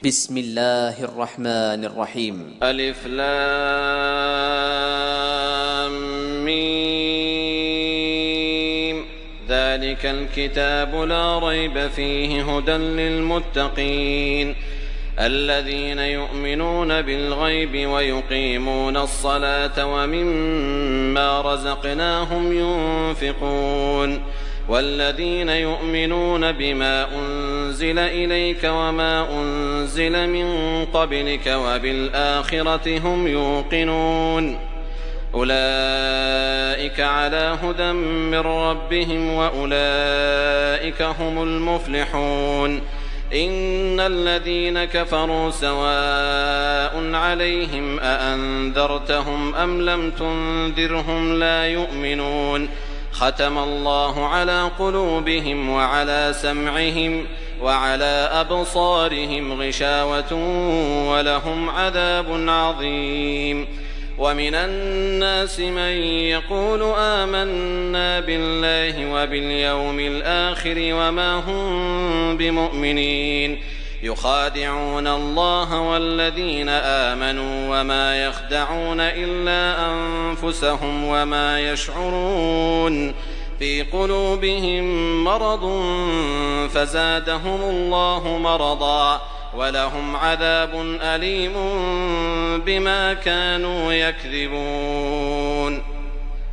بسم الله الرحمن الرحيم. ألف لام ميم. ذلك الكتاب لا ريب فيه هدى للمتقين الذين يؤمنون بالغيب ويقيمون الصلاة ومما رزقناهم ينفقون والذين يؤمنون بما أنزل إليك وما أنزل من قبلك وبالآخرة هم يوقنون أولئك على هدى من ربهم وأولئك هم المفلحون. إن الذين كفروا سواء عليهم أأنذرتهم أم لم تنذرهم لا يؤمنون. ختم الله على قلوبهم وعلى سمعهم وعلى أبصارهم غشاوة ولهم عذاب عظيم. ومن الناس من يقول آمنا بالله وباليوم الآخر وما هم بمؤمنين يخادعون الله والذين آمنوا وما يخدعون إلا أنفسهم وما يشعرون. في قلوبهم مرض فزادهم الله مرضا ولهم عذاب أليم بما كانوا يكذبون.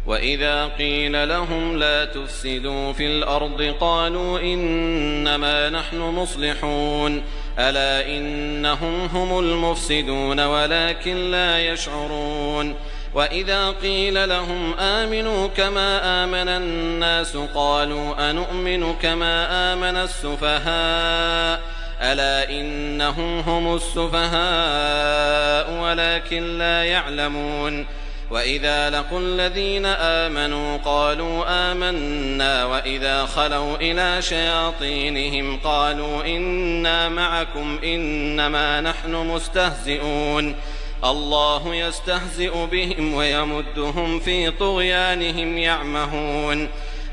وإذا قيل لهم لا تفسدوا في الأرض قالوا إنما نحن مصلحون ألا إنهم هم المفسدون ولكن لا يشعرون. وإذا قيل لهم آمنوا كما آمن الناس قالوا أنؤمن كما آمن السفهاء ألا إنهم هم السفهاء ولكن لا يعلمون. وإذا لقوا الذين آمنوا قالوا آمنا وإذا خلوا إلى شياطينهم قالوا إنا معكم إنما نحن مستهزئون. الله يستهزئ بهم ويمدهم في طغيانهم يعمهون.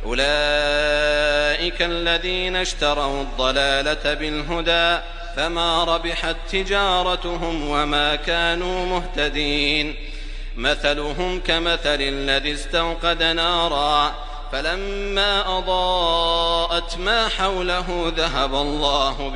أولئك الذين اشتروا الضلالة بالهدى فما ربحت تجارتهم وما كانوا مهتدين. مثلهم كمثل الذي استوقد نارا فلما أضاءت ما حوله ذهب الله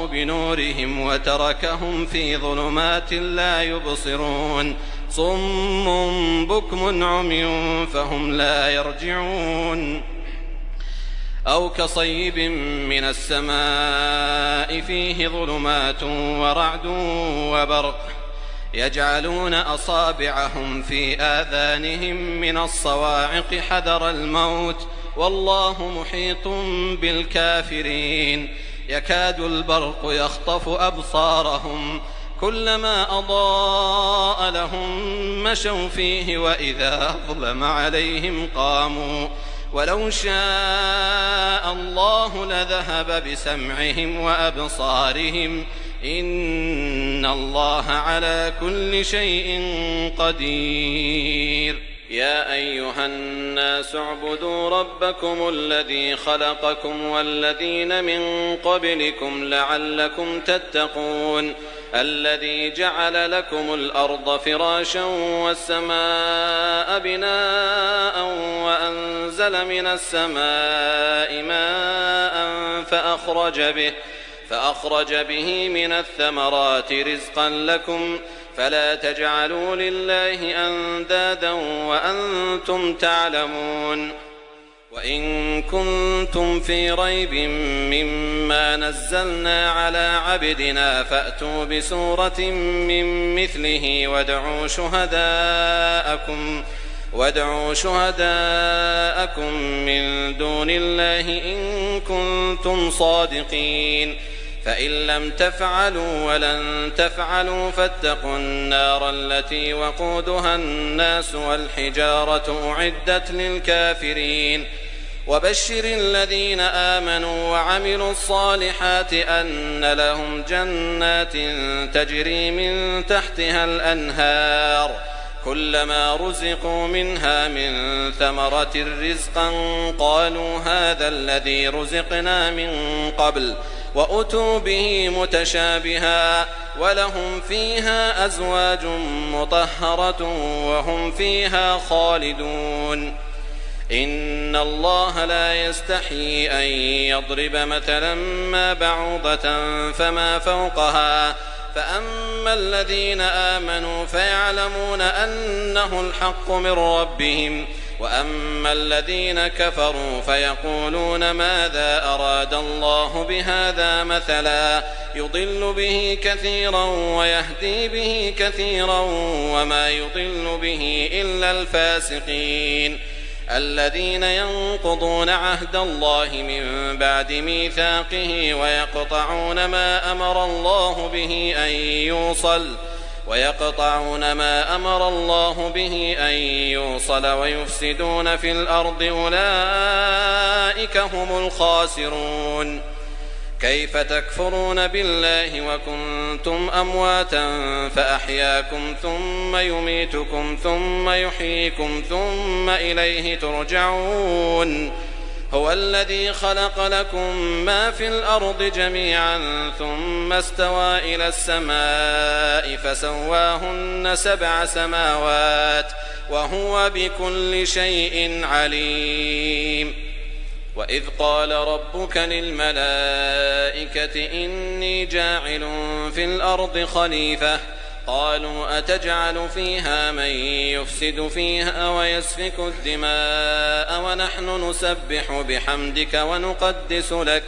بنورهم وتركهم في ظلمات لا يبصرون. صم بكم عمي فهم لا يرجعون. أو كصيب من السماء فيه ظلمات ورعد وبرق يجعلون أصابعهم في آذانهم من الصواعق حذر الموت والله محيط بالكافرين. يكاد البرق يخطف أبصارهم كلما أضاء لهم مشوا فيه وإذا أظلم عليهم قاموا ولو شاء الله لذهب بسمعهم وأبصارهم إن الله على كل شيء قدير. يا أيها الناس اعبدوا ربكم الذي خلقكم والذين من قبلكم لعلكم تتقون. الذي جعل لكم الأرض فراشا والسماء بناء وأنزل من السماء ماء فأخرج به من الثمرات رزقا لكم فلا تجعلوا لله أندادا وأنتم تعلمون. وإن كنتم في ريب مما نزلنا على عبدنا فأتوا بسورة من مثله وادعوا شهداءكم من دون الله إن كنتم صادقين. فإن لم تفعلوا ولن تفعلوا فاتقوا النار التي وقودها الناس والحجارة أعدت للكافرين. وبشر الذين آمنوا وعملوا الصالحات أن لهم جنات تجري من تحتها الأنهار كلما رزقوا منها من ثمرة رزقا قالوا هذا الذي رزقنا من قبل وأتوا به متشابها ولهم فيها أزواج مطهرة وهم فيها خالدون إن الله لا يستحيي أن يضرب مثلا ما بعوضة فما فوقها فأما الذين آمنوا فيعلمون أنه الحق من ربهم وأما الذين كفروا فيقولون ماذا أراد الله بهذا مثلا يضل به كثيرا ويهدي به كثيرا وما يضل به إلا الفاسقين الذين ينقضون عهد الله من بعد ميثاقه ويقطعون ما أمر الله به أن يوصل ويفسدون في الأرض أولئك هم الخاسرون كيف تكفرون بالله وكنتم أمواتا فأحياكم ثم يميتكم ثم يحييكم ثم إليه ترجعون هو الذي خلق لكم ما في الأرض جميعا ثم استوى إلى السماء فسواهن 7 سماوات وهو بكل شيء عليم وإذ قال ربك للملائكة إني جاعل في الأرض خليفة قالوا أتجعل فيها من يفسد فيها ويسفك الدماء ونحن نسبح بحمدك ونقدس لك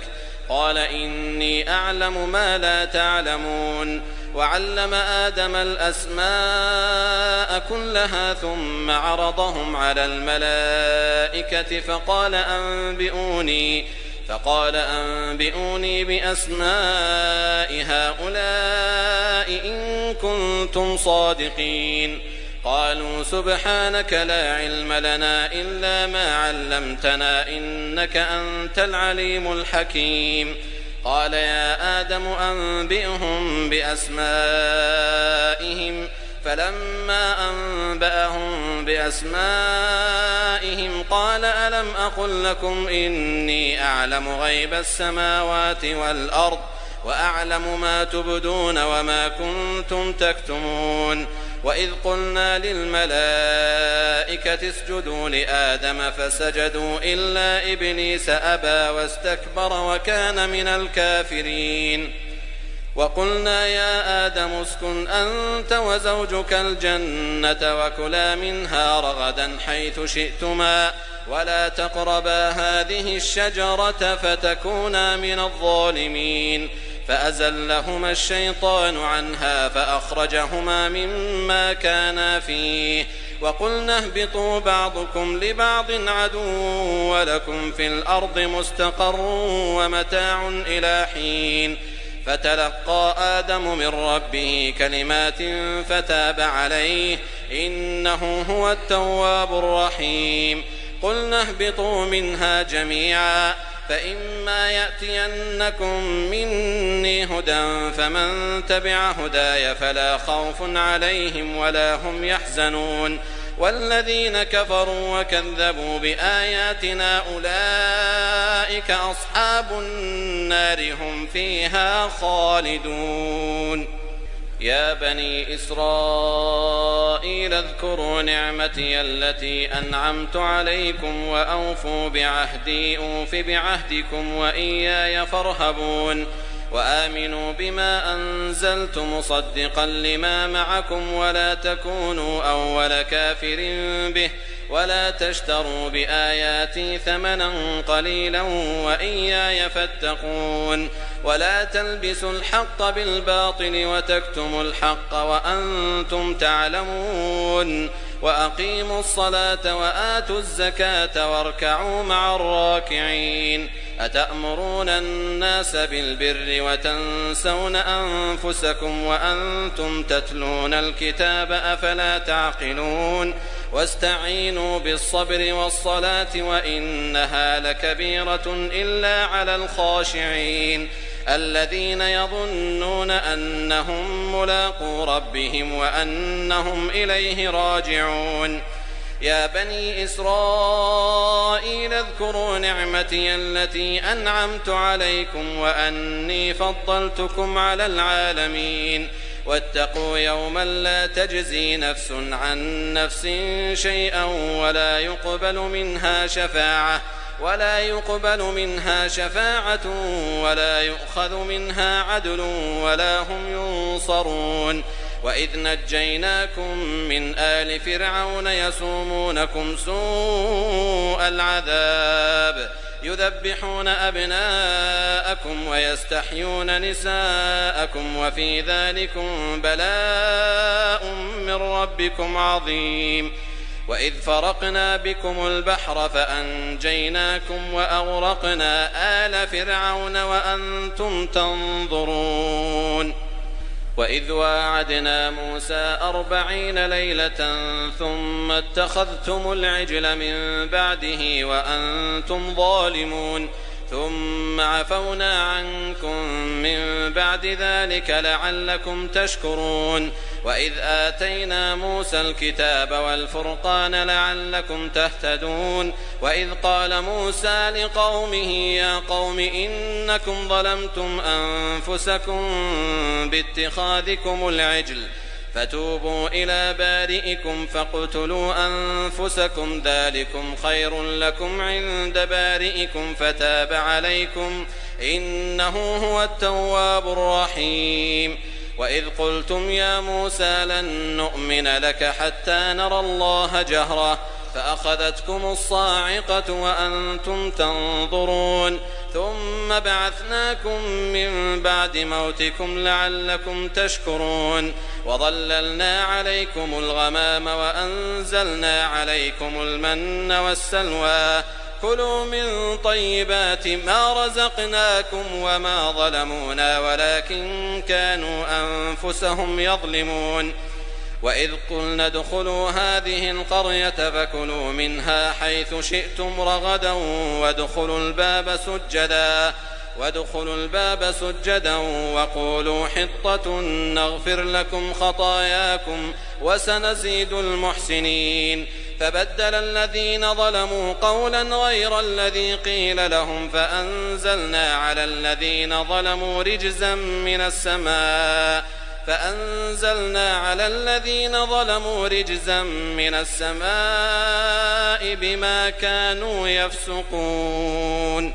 قال إني أعلم ما لا تعلمون وعلم آدم الأسماء كلها ثم عرضهم على الملائكة فقال أنبئوني بأسماء هؤلاء إن كنتم صادقين قالوا سبحانك لا علم لنا إلا ما علمتنا إنك أنت العليم الحكيم قال يا آدم أنبئهم بأسمائهم فلما أنبأهم بأسمائهم قال ألم أقل لكم إني أعلم غيب السماوات والأرض وأعلم ما تبدون وما كنتم تكتمون وإذ قلنا للملائكة اسجدوا لآدم فسجدوا إلا إبليس أبى واستكبر وكان من الكافرين وقلنا يا آدم اسكن أنت وزوجك الجنة وكلا منها رغدا حيث شئتما ولا تقربا هذه الشجرة فتكونا من الظالمين فأزلهما الشيطان عنها فأخرجهما مما كانا فيه وقلنا اهبطوا بعضكم لبعض عدو ولكم في الأرض مستقر ومتاع إلى حين فتلقى آدم من ربه كلمات فتاب عليه إنه هو التواب الرحيم قلنا اهبطوا منها جميعا فإما يأتينكم مني هدى فمن تبع هداي فلا خوف عليهم ولا هم يحزنون والذين كفروا وكذبوا بآياتنا أولئك أصحاب النار هم فيها خالدون يا بني إسرائيل اذكروا نعمتي التي أنعمت عليكم وأوفوا بعهدي أوف بعهدكم وإياي فارهبون وآمنوا بما أنزلت مصدقا لما معكم ولا تكونوا أول كافر به ولا تشتروا بآياتي ثمنا قليلا وإياي فاتقون ولا تلبسوا الحق بالباطل وتكتموا الحق وأنتم تعلمون وأقيموا الصلاة وآتوا الزكاة واركعوا مع الراكعين أتأمرون الناس بالبر وتنسون أنفسكم وأنتم تتلون الكتاب أفلا تعقلون واستعينوا بالصبر والصلاة وإنها لكبيرة إلا على الخاشعين الذين يظنون أنهم ملاقو ربهم وأنهم إليه راجعون يا بني إسرائيل اذكروا نعمتي التي أنعمت عليكم وأني فضلتكم على العالمين واتقوا يوما لا تجزي نفس عن نفس شيئا ولا يقبل منها شفاعة ولا يؤخذ منها عدل ولا هم ينصرون وإذ نجيناكم من آل فرعون يسومونكم سوء العذاب يذبحون أبناءكم ويستحيون نساءكم وفي ذلكم بلاء من ربكم عظيم وإذ فرقنا بكم البحر فأنجيناكم وأغرقنا آل فرعون وأنتم تنظرون وإذ واعدنا موسى 40 ليلة ثم اتخذتم العجل من بعده وأنتم ظالمون ثم عفونا عنكم من بعد ذلك لعلكم تشكرون وإذ آتينا موسى الكتاب والفرقان لعلكم تهتدون وإذ قال موسى لقومه يا قوم إنكم ظلمتم أنفسكم باتخاذكم العجل فتوبوا إلى بارئكم فاقتلوا أنفسكم ذلكم خير لكم عند بارئكم فتاب عليكم إنه هو التواب الرحيم وإذ قلتم يا موسى لن نؤمن لك حتى نرى الله جهرة فأخذتكم الصاعقة وأنتم تنظرون ثم بعثناكم من بعد موتكم لعلكم تشكرون وظللنا عليكم الغمام وأنزلنا عليكم المن والسلوى كلوا من طيبات ما رزقناكم وما ظلمونا ولكن كانوا أنفسهم يظلمون وإذ قلنا ادخلوا هذه القرية فكلوا منها حيث شئتم رغدا وادخلوا الباب سجدا وقولوا حطة نغفر لكم خطاياكم وسنزيد المحسنين فبدل الذين ظلموا قولا غير الذي قيل لهم فأنزلنا على الذين ظلموا رجزا من السماء بما كانوا يفسقون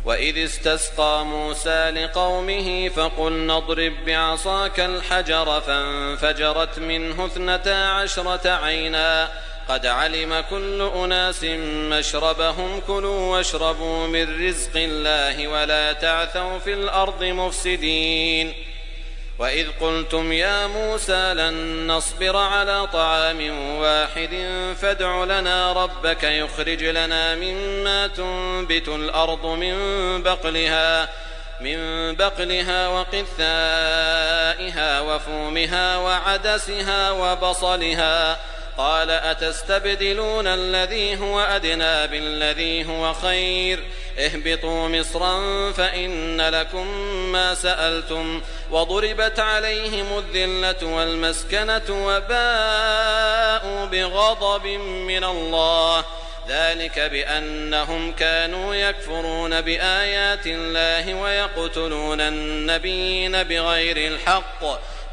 وإذ استسقى موسى لقومه فقلنا اضرب بعصاك الحجر فانفجرت منه 12 عينا قد علم كل أناس مشربهم كلوا واشربوا من رزق الله ولا تعثوا في الأرض مفسدين وإذ قلتم يا موسى لن نصبر على طعام واحد فادع لنا ربك يخرج لنا مما تنبت الأرض من بقلها وقثائها وفومها وعدسها وبصلها قال أتستبدلون الذي هو أدنى بالذي هو خير اهبطوا مصرا فإن لكم ما سألتم وضربت عليهم الذلة والمسكنة وباءوا بغضب من الله ذلك بأنهم كانوا يكفرون بآيات الله ويقتلون النبيين بغير الحق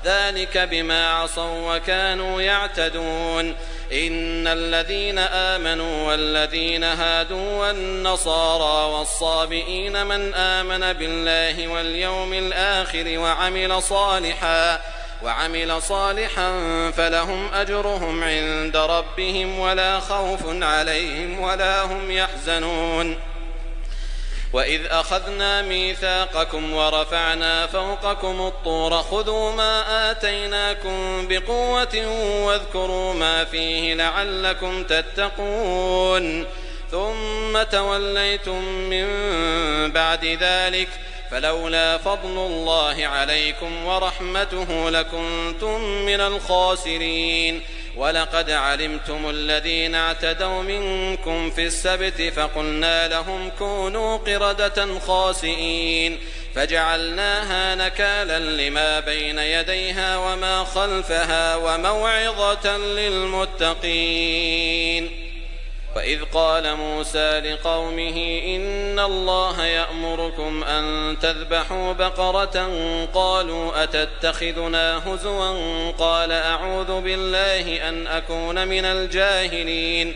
ذلك بما عصوا وكانوا يعتدون إن الذين آمنوا والذين هادوا والنصارى والصابئين من آمن بالله واليوم الآخر وعمل صالحا فلهم أجرهم عند ربهم ولا خوف عليهم ولا هم يحزنون وإذ أخذنا ميثاقكم ورفعنا فوقكم الطور خذوا ما آتيناكم بقوة واذكروا ما فيه لعلكم تتقون ثم توليتم من بعد ذلك فلولا فضل الله عليكم ورحمته لكنتم من الخاسرين ولقد علمتم الذين اعتدوا منكم في السبت فقلنا لهم كونوا قردة خاسئين فجعلناها نكالا لما بين يديها وما خلفها وموعظة للمتقين. وإذ قال موسى لقومه إن الله يأمركم أن تذبحوا بقرة قالوا أتتخذنا هزوا قال أعوذ بالله أن أكون من الجاهلين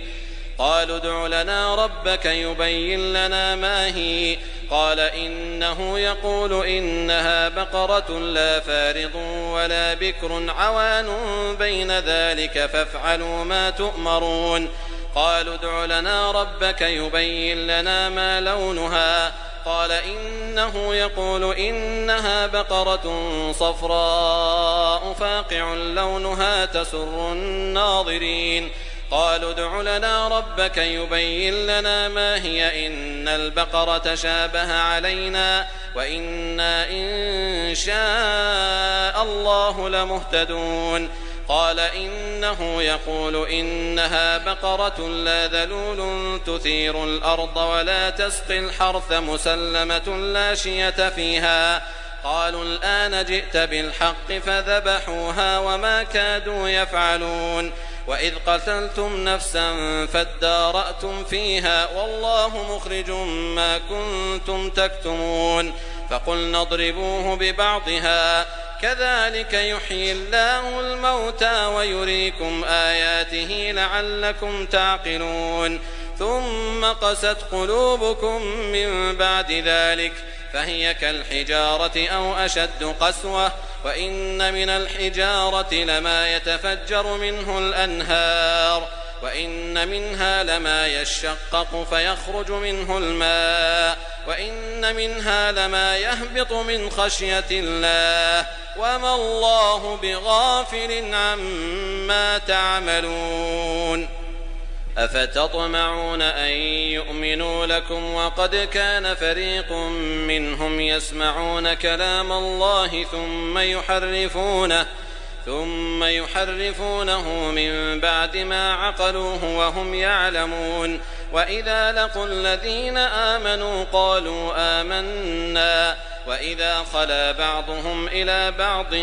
قالوا ادع لنا ربك يبين لنا ما هي قال إنه يقول إنها بقرة لا فارض ولا بكر عوان بين ذلك فافعلوا ما تؤمرون قالوا ادع لنا ربك يبين لنا ما لونها قال إنه يقول إنها بقرة صفراء فاقع لونها تسر الناظرين قالوا ادع لنا ربك يبين لنا ما هي إن البقرة شابه علينا وإنا إن شاء الله لمهتدون قال إنه يقول إنها بقرة لا ذلول تثير الأرض ولا تسقي الحرث مسلمة لا شية فيها قالوا الآن جئت بالحق فذبحوها وما كادوا يفعلون وإذ قتلتم نفسا فادارأتم فيها والله مخرج ما كنتم تكتمون فقلنا اضربوه ببعضها كذلك يحيي الله الموتى ويريكم آياته لعلكم تعقلون ثم قست قلوبكم من بعد ذلك فهي كالحجارة أو أشد قسوة وإن من الحجارة لما يتفجر منه الأنهار وإن منها لما يشقق فيخرج منه الماء وإن منها لما يهبط من خشية الله وما الله بغافل عما تعملون أفتطمعون أن يؤمنوا لكم وقد كان فريق منهم يسمعون كلام الله ثم يحرفونه من بعد ما عقلوه وهم يعلمون وإذا لقوا الذين آمنوا قالوا آمنا وإذا خلا بعضهم إلى بعض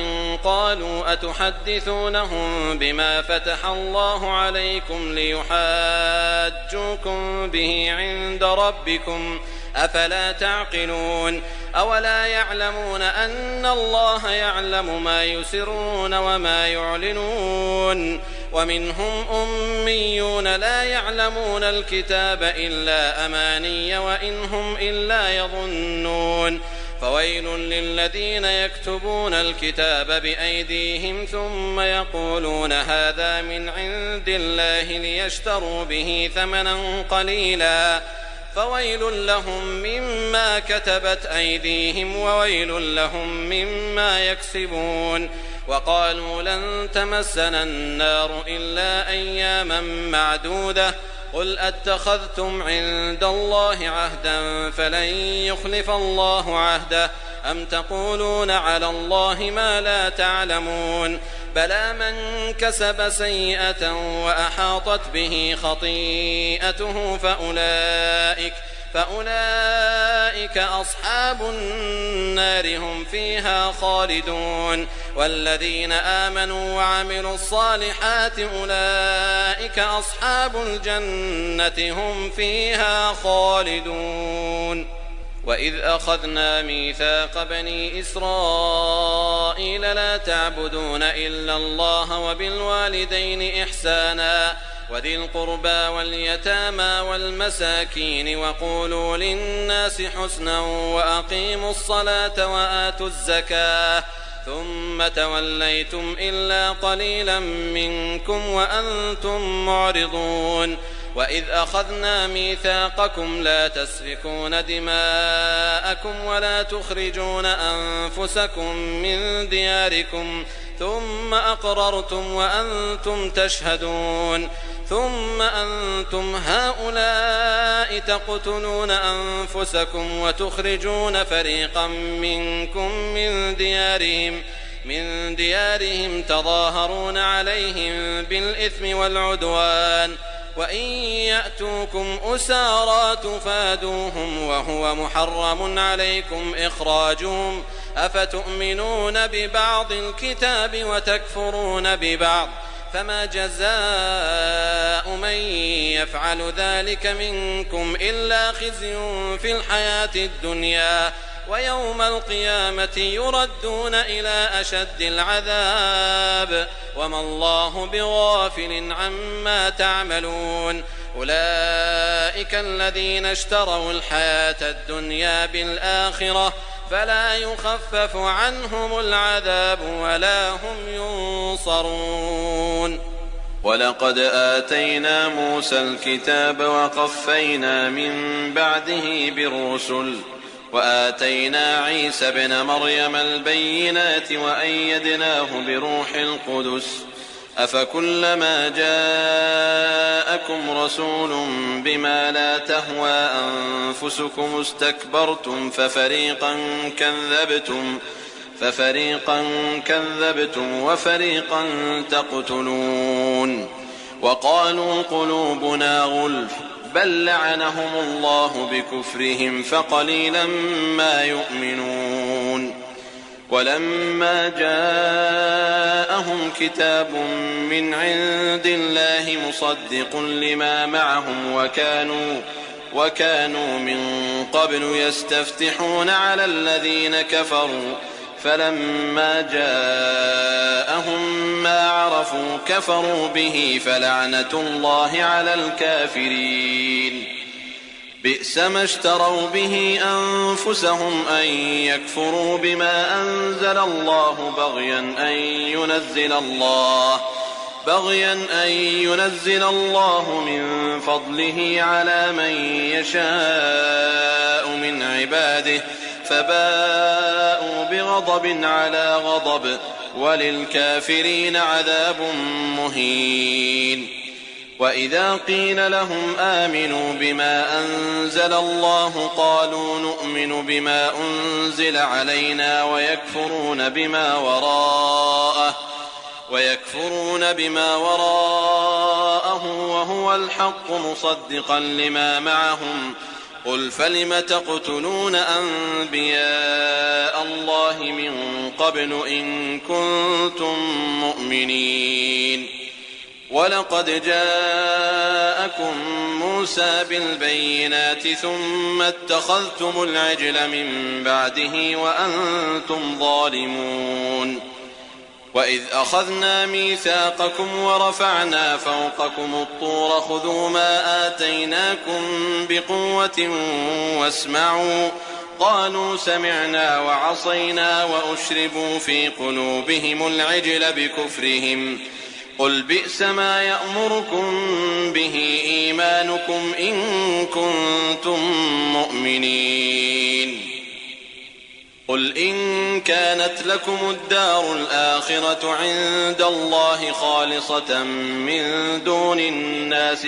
قالوا أتحدثونهم بما فتح الله عليكم ليحاجوكم به عند ربكم أفلا تعقلون أولا يعلمون أن الله يعلم ما يسرون وما يعلنون ومنهم أميون لا يعلمون الكتاب إلا أماني وإن هم إلا يظنون فويل للذين يكتبون الكتاب بأيديهم ثم يقولون هذا من عند الله ليشتروا به ثمنا قليلا فويل لهم مما كتبت أيديهم وويل لهم مما يكسبون وقالوا لن تمسنا النار إلا أياما معدودة قل أتخذتم عند الله عهدا فلن يخلف الله عهده أم تقولون على الله ما لا تعلمون بلى من كسب سيئة وأحاطت به خطيئته فأولئك أصحاب النار هم فيها خالدون والذين آمنوا وعملوا الصالحات أولئك أصحاب الجنة هم فيها خالدون وإذ أخذنا ميثاق بني إسرائيل لا تعبدون إلا الله وبالوالدين إحسانا وذي القربى واليتامى والمساكين وقولوا للناس حسنا وأقيموا الصلاة وآتوا الزكاة ثم توليتم إلا قليلا منكم وأنتم معرضون وإذ أخذنا ميثاقكم لا تسفكون دماءكم ولا تخرجون أنفسكم من دياركم ثم أقررتم وأنتم تشهدون ثم أنتم هؤلاء تقتلون أنفسكم وتخرجون فريقا منكم من ديارهم تظاهرون عليهم بالإثم والعدوان وإن يأتوكم أسارى تفادوهم وهو محرم عليكم إخراجهم أفتؤمنون ببعض الكتاب وتكفرون ببعض فما جزاء من يفعل ذلك منكم إلا خزي في الحياة الدنيا ويوم القيامة يردون إلى أشد العذاب وما الله بغافل عما تعملون أولئك الذين اشتروا الحياة الدنيا بالآخرة فلا يخفف عنهم العذاب ولا هم ينصرون. ولقد آتينا موسى الكتاب وقفينا من بعده بالرسل وآتينا عيسى ابن مريم البينات وأيدناه بروح القدس أفكلما جاءكم رسول بما لا تهوى أنفسكم استكبرتم ففريقا كذبتم وفريقا تقتلون وقالوا قلوبنا غلف بل لعنهم الله بكفرهم فقليلا ما يؤمنون ولما جاءهم كتاب من عند الله مصدق لما معهم وكانوا من قبل يستفتحون على الذين كفروا فلما جاءهم ما عرفوا كفروا به فلعنة الله على الكافرين بئس ما اشتروا به أنفسهم أن يكفروا بما أنزل الله بغيا أن ينزل الله من فضله على من يشاء من عباده فباءوا بغضب على غضب وللكافرين عذاب مهين. وإذا قيل لهم آمنوا بما أنزل الله قالوا نؤمن بما أنزل علينا ويكفرون بما وراءه وهو الحق مصدقا لما معهم قل فلم تقتلون أنبياء الله من قبل إن كنتم مؤمنين ولقد جاءكم موسى بالبينات ثم اتخذتم العجل من بعده وأنتم ظالمون وإذ أخذنا ميثاقكم ورفعنا فوقكم الطور خذوا ما آتيناكم بقوة واسمعوا قالوا سمعنا وعصينا وأشربوا في قلوبهم العجل بكفرهم قل بئس ما يأمركم به إيمانكم إن كنتم مؤمنين قل إن كانت لكم الدار الآخرة عند الله خالصة من دون الناس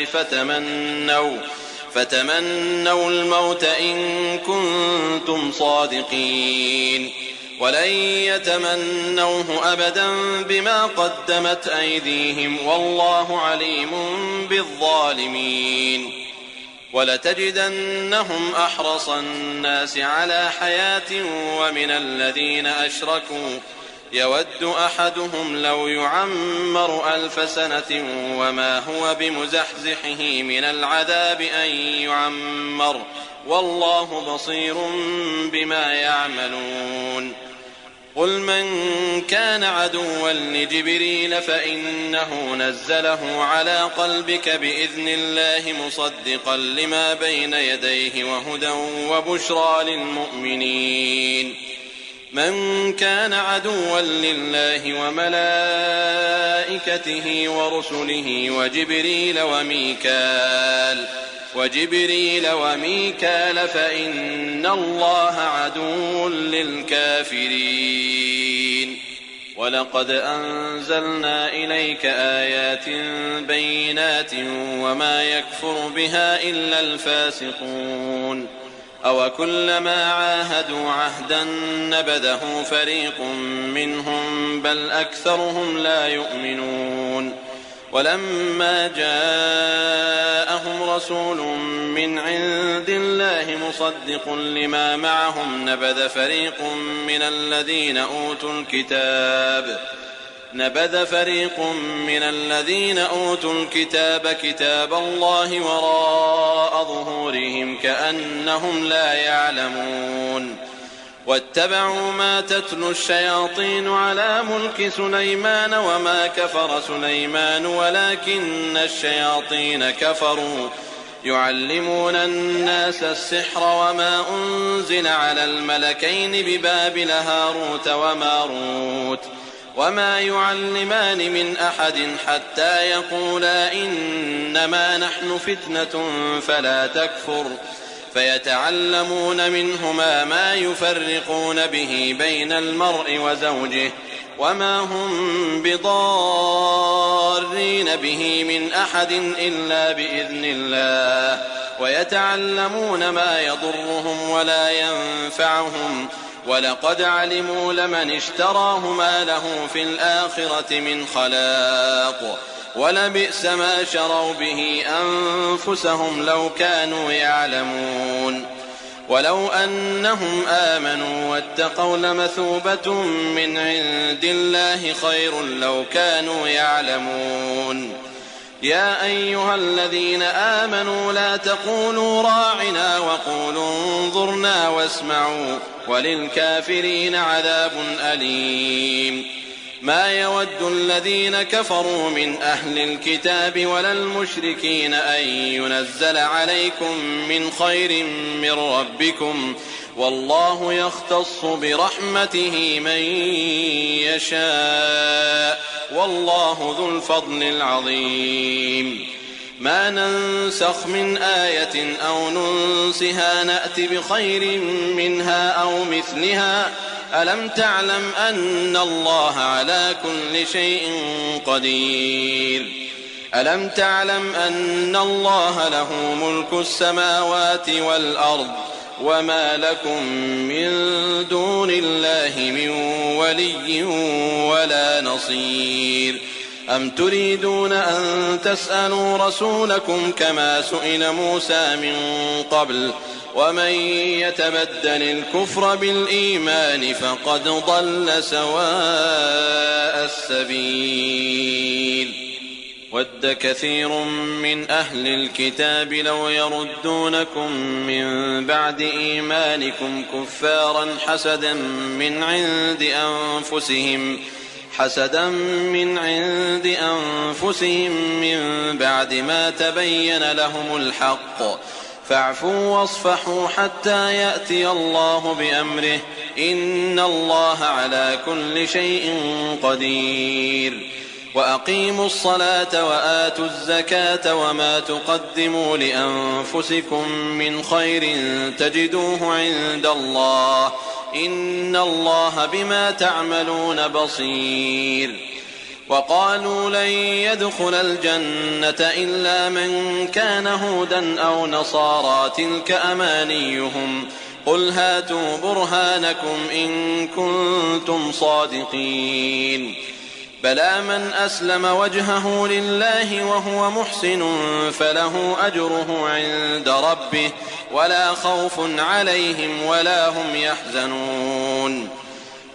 فتمنوا الموت إن كنتم صادقين ولن يتمنوه أبدا بما قدمت أيديهم والله عليم بالظالمين ولتجدنهم أحرص الناس على حياة ومن الذين أشركوا يود أحدهم لو يعمر 1000 سنة وما هو بمزحزحه من العذاب أن يعمر والله بصير بما يعملون قل من كان عدوا لجبريل فإنه نزله على قلبك بإذن الله مصدقا لما بين يديه وهدى وبشرى للمؤمنين من كان عدوا لله وملائكته ورسله وجبريل وميكال فإن الله عدو للكافرين ولقد أنزلنا إليك آيات بينات وما يكفر بها إلا الفاسقون أوكلما عاهدوا عهدا نبذه فريق منهم بل أكثرهم لا يؤمنون ولما جاءهم رسول من عند الله مصدق لما معهم نبذ فريق من الذين أوتوا الكتاب كتاب الله وراء ظهورهم كأنهم لا يعلمون واتبعوا ما تتلو الشياطين على ملك سليمان وما كفر سليمان ولكن الشياطين كفروا يعلمون الناس السحر وما أنزل على الملكين ببابل هاروت وماروت وما يعلمان من أحد حتى يقولا إنما نحن فتنة فلا تكفر فيتعلمون منهما ما يفرقون به بين المرء وزوجه وما هم بضارين به من أحد إلا بإذن الله ويتعلمون ما يضرهم ولا ينفعهم ولقد علموا لمن اشتراه ما له في الآخرة من خلاق ولبئس ما شروا به أنفسهم لو كانوا يعلمون ولو أنهم آمنوا واتقوا لمثوبة من عند الله خير لو كانوا يعلمون يا أيها الذين آمنوا لا تقولوا راعنا وقولوا انظرنا واسمعوا وللكافرين عذاب أليم ما يود الذين كفروا من أهل الكتاب ولا المشركين أن ينزل عليكم من خير من ربكم والله يختص برحمته من يشاء والله ذو الفضل العظيم ما ننسخ من آية أو ننسها نأت بخير منها أو مثلها ألم تعلم أن الله على كل شيء قدير ألم تعلم أن الله له ملك السماوات والأرض وما لكم من دون الله من ولي ولا نصير أم تريدون أن تسألوا رسولكم كما سئل موسى من قبل ومن يتبدل الكفر بالإيمان فقد ضل سواء السبيل ود كثير من أهل الكتاب لو يردونكم من بعد إيمانكم كفارا حسدا من عند أنفسهم من بعد ما تبين لهم الحق فاعفوا واصفحوا حتى يأتي الله بأمره إن الله على كل شيء قدير وأقيموا الصلاة وآتوا الزكاة وما تقدموا لأنفسكم من خير تجدوه عند الله إن الله بما تعملون بصير وقالوا لن يدخل الجنة إلا من كان هودا أو نصارى تلك أمانيهم قل هاتوا برهانكم إن كنتم صادقين بلى من أسلم وجهه لله وهو محسن فله أجره عند ربه ولا خوف عليهم ولا هم يحزنون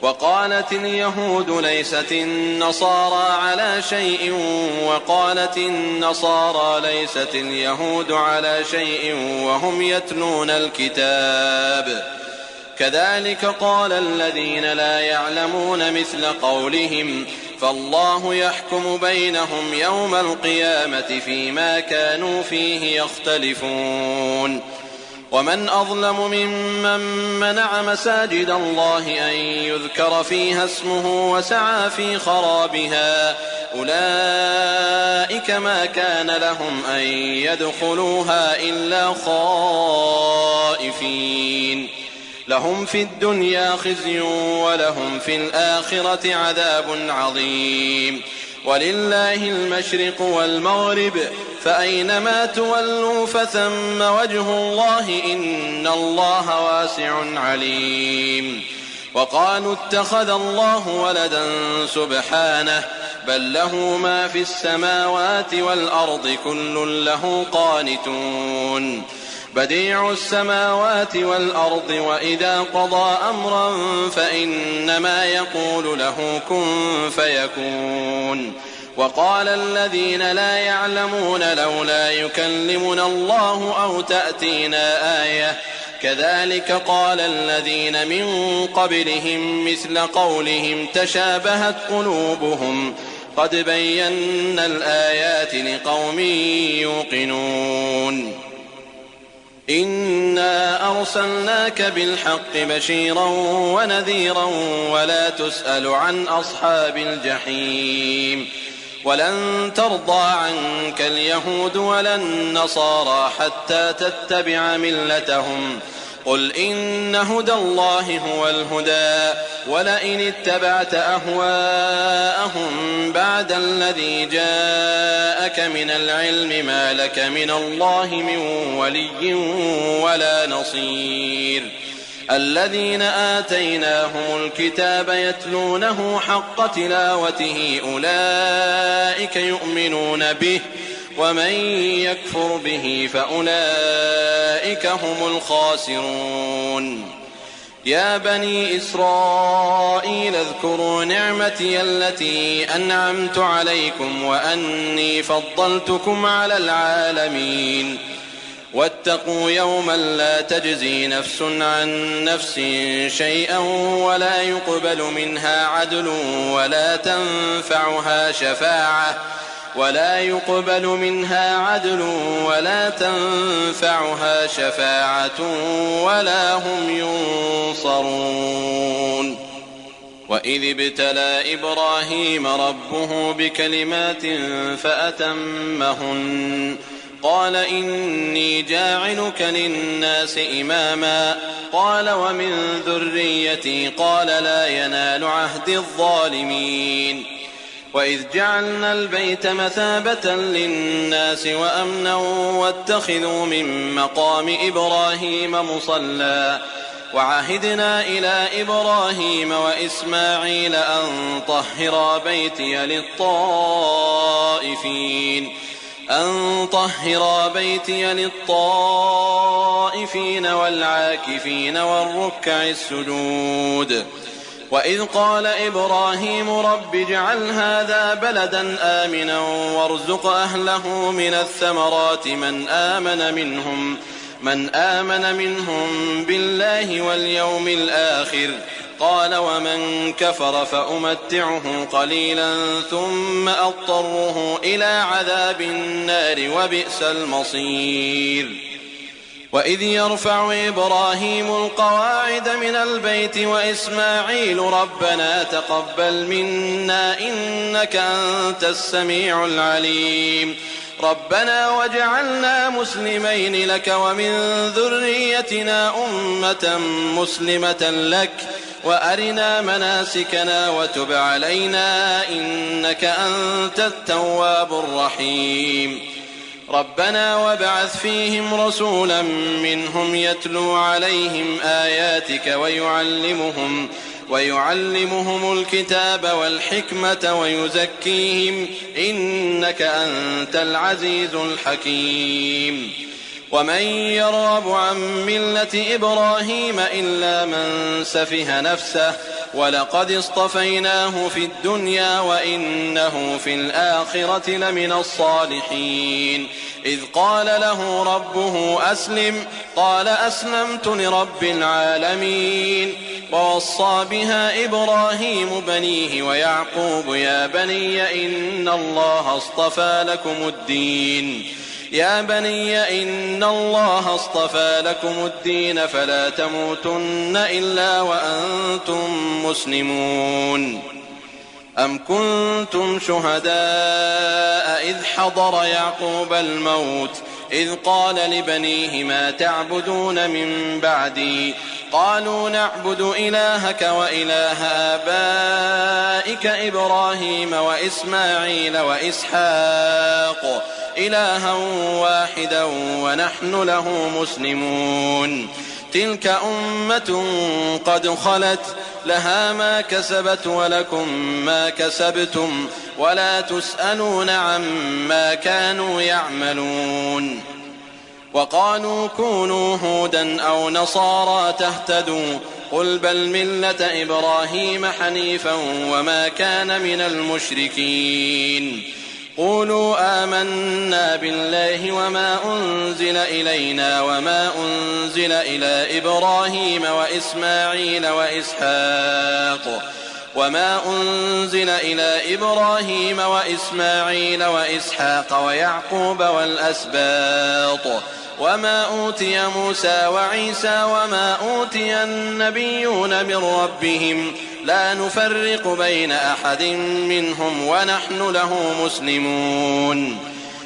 وقالت اليهود ليست النصارى على شيء وقالت النصارى ليست اليهود على شيء وهم يتلون الكتاب كذلك قال الذين لا يعلمون مثل قولهم فالله يحكم بينهم يوم القيامة فيما كانوا فيه يختلفون ومن أظلم ممن منع مساجد الله أن يذكر فيها اسمه وسعى في خرابها أولئك ما كان لهم أن يدخلوها إلا خائفين لهم في الدنيا خزي ولهم في الآخرة عذاب عظيم ولله المشرق والمغرب فأينما تولوا فثم وجه الله إن الله واسع عليم. وقالوا اتخذ الله ولدا سبحانه بل له ما في السماوات والأرض كل له قانتون. بديع السماوات والأرض وإذا قضى أمرا فإنما يقول له كن فيكون. وقال الذين لا يعلمون لولا يكلمنا الله أو تأتينا آية كذلك قال الذين من قبلهم مثل قولهم تشابهت قلوبهم قد بينا الآيات لقوم يوقنون. إنا أرسلناك بالحق بشيرا ونذيرا ولا تسأل عن أصحاب الجحيم. ولن ترضى عنك اليهود ولا النصارى حتى تتبع ملتهم قل إن هدى الله هو الهدى ولئن اتبعت أهواءهم بعد الذي جاءك من العلم ما لك من الله من ولي ولا نصير. الذين آتيناهم الكتاب يتلونه حق تلاوته أولئك يؤمنون به ومن يكفر به فأولئك هم الخاسرون. يا بني إسرائيل اذكروا نعمتي التي أنعمت عليكم وأني فضلتكم على العالمين. واتقوا يوما لا تجزي نفس عن نفس شيئا ولا يقبل منها عدل ولا تنفعها شفاعة ولا هم ينصرون. وإذ ابتلى إبراهيم ربه بكلمات فأتمهن قال إني جاعلك للناس إماما قال ومن ذريتي قال لا ينال عهد الظالمين. وإذ جعلنا البيت مثابة للناس وأمنا واتخذوا من مقام إبراهيم مصلى وعهدنا إلى إبراهيم وإسماعيل أن طهرا بيتي للطائفين والعاكفين والركع السجود. وإذ قال إبراهيم رب اجعل هذا بلدا آمنا وارزق أهله من الثمرات من آمن منهم بالله واليوم الآخر قال ومن كفر فأمتعه قليلا ثم أضطره إلى عذاب النار وبئس المصير. وإذ يرفع إبراهيم القواعد من البيت وإسماعيل ربنا تقبل منا إنك أنت السميع العليم ربنا واجعلنا مسلمين لك ومن ذريتنا أمة مسلمة لك وأرنا مناسكنا وتب علينا إنك أنت التواب الرحيم. ربنا وابعث فيهم رسولا منهم يتلو عليهم آياتك ويعلمهم الكتاب والحكمة ويزكيهم إنك أنت العزيز الحكيم. ومن يرغب عن ملة إبراهيم إلا من سفه نفسه ولقد اصطفيناه في الدنيا وإنه في الآخرة لمن الصالحين. إذ قال له ربه أسلم قال أسلمت لرب العالمين. ووصى بها إبراهيم بنيه ويعقوب يا بني إن الله اصطفى لكم الدين فلا تموتن إلا وأنتم مسلمون. أم كنتم شهداء إذ حضر يعقوب الموت إذ قال لبنيه ما تعبدون من بعدي قالوا نعبد إلهك وإله آبائك إبراهيم وإسماعيل وإسحاق إلها واحدا ونحن له مسلمون تلك أمة قد خلت لها ما كسبت ولكم ما كسبتم ولا تسألون عما كانوا يعملون وقالوا كونوا هودا أو نصارى تهتدوا قل بل ملة إبراهيم حنيفا وما كان من المشركين قولوا آمنا بالله وما أنزل إلينا وما أنزل إلى إبراهيم وإسماعيل وإسحاق ويعقوب والأسباط وما أوتي موسى وعيسى وما أوتي النبيون من ربهم لا نفرق بين أحد منهم ونحن له مسلمون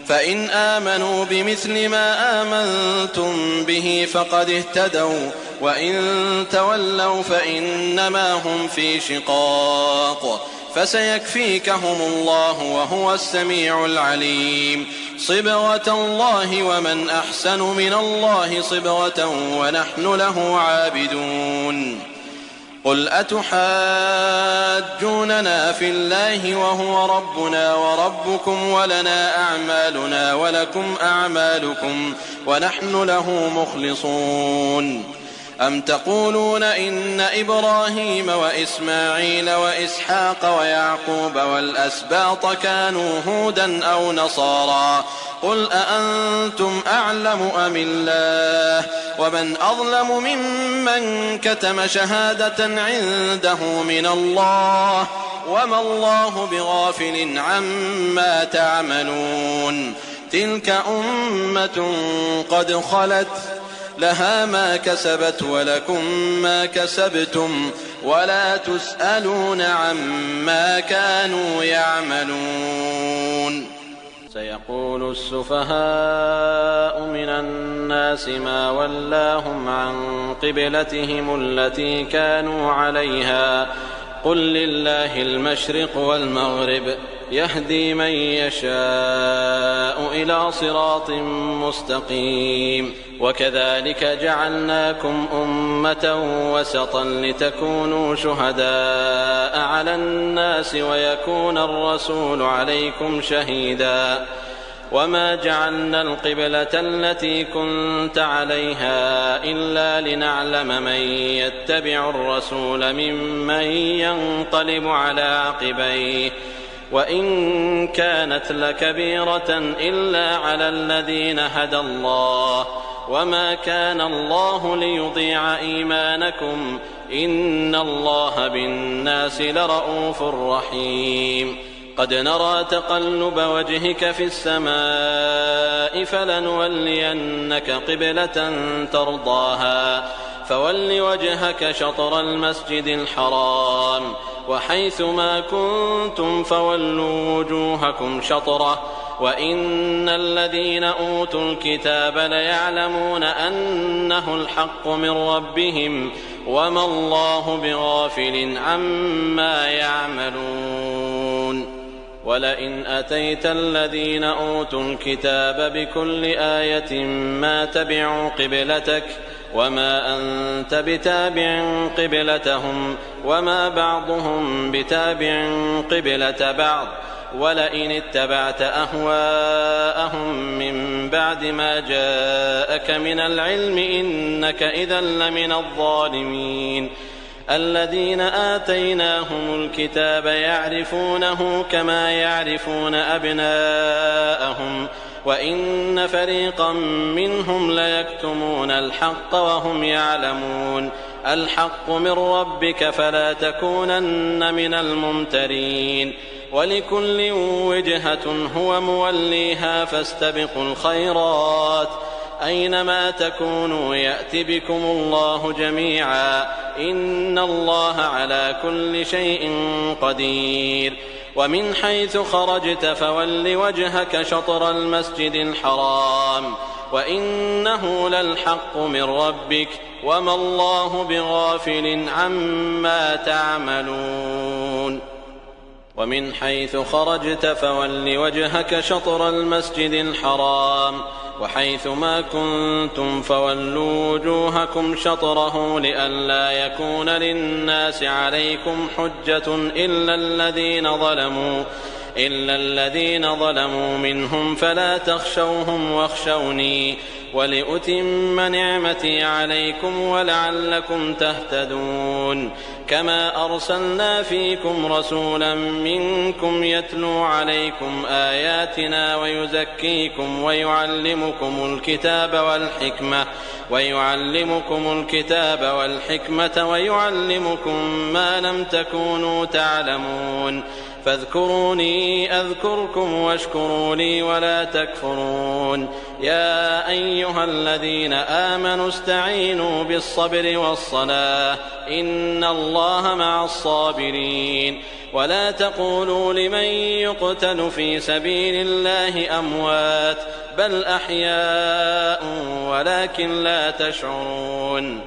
فإن آمنوا بمثل ما آمنتم به فقد اهتدوا وإن تولوا فإنما هم في شقاق فسيكفيكهم الله وهو السميع العليم صبغة الله ومن أحسن من الله صبغة ونحن له عابدون قل أتحاجوننا في الله وهو ربنا وربكم ولنا أعمالنا ولكم أعمالكم ونحن له مخلصون أم تقولون إن إبراهيم وإسماعيل وإسحاق ويعقوب والأسباط كانوا هودا أو نصارى قل أأنتم أعلم أم الله ومن أظلم ممن كتم شهادة عنده من الله وما الله بغافل عما تعملون تلك أمة قد خلت لها ما كسبت ولكم ما كسبتم ولا تسألون عما كانوا يعملون سيقول السفهاء من الناس ما ولاهم عن قبلتهم التي كانوا عليها قل لله المشرق والمغرب يهدي من يشاء إلى صراط مستقيم وكذلك جعلناكم أمة وسطا لتكونوا شهداء على الناس ويكون الرسول عليكم شهيدا وما جعلنا القبلة التي كنت عليها إلا لنعلم من يتبع الرسول ممن ينقلب على عقبيه وإن كانت لكبيرة إلا على الذين هدى الله وما كان الله ليضيع إيمانكم إن الله بالناس لرؤوف رحيم قد نرى تقلب وجهك في السماء فلنولينك قبلة ترضاها فول وجهك شطر المسجد الحرام وحيث ما كنتم فولوا وجوهكم شطره وإن الذين أوتوا الكتاب ليعلمون أنه الحق من ربهم وما الله بغافل عما يعملون ولئن أتيت الذين أوتوا الكتاب بكل آية ما تبعوا قبلتك وما أنت بتابع قبلتهم وما بعضهم بتابع قبلة بعض ولئن اتبعت أهواءهم من بعد ما جاءك من العلم إنك إذا لمن الظالمين الذين آتيناهم الكتاب يعرفونه كما يعرفون أبناءهم وإن فريقا منهم ليكتمون الحق وهم يعلمون الحق من ربك فلا تكونن من الممترين ولكل وجهة هو موليها فاستبقوا الخيرات أينما تكونوا يأت بكم الله جميعا إن الله على كل شيء قدير ومن حيث خرجت فول وجهك شطر المسجد الحرام وإنه للحق من ربك وما الله بغافل عما تعملون ومن حيث خرجت فول وجهك شطر المسجد الحرام وحيث ما كنتم فولوا وجوهكم شطره لئلا يكون للناس عليكم حجة إلا الذين ظلموا منهم فلا تخشوهم واخشوني ولأتم نعمتي عليكم ولعلكم تهتدون كما أرسلنا فيكم رسولا منكم يتلو عليكم آياتنا ويزكيكم ويعلمكم الكتاب والحكمة ويعلمكم ما لم تكونوا تعلمون فاذكروني أذكركم واشكروا لي ولا تكفرون يا أيها الذين آمنوا استعينوا بالصبر والصلاة إن الله مع الصابرين ولا تقولوا لمن يقتل في سبيل الله أموات بل أحياء ولكن لا تشعرون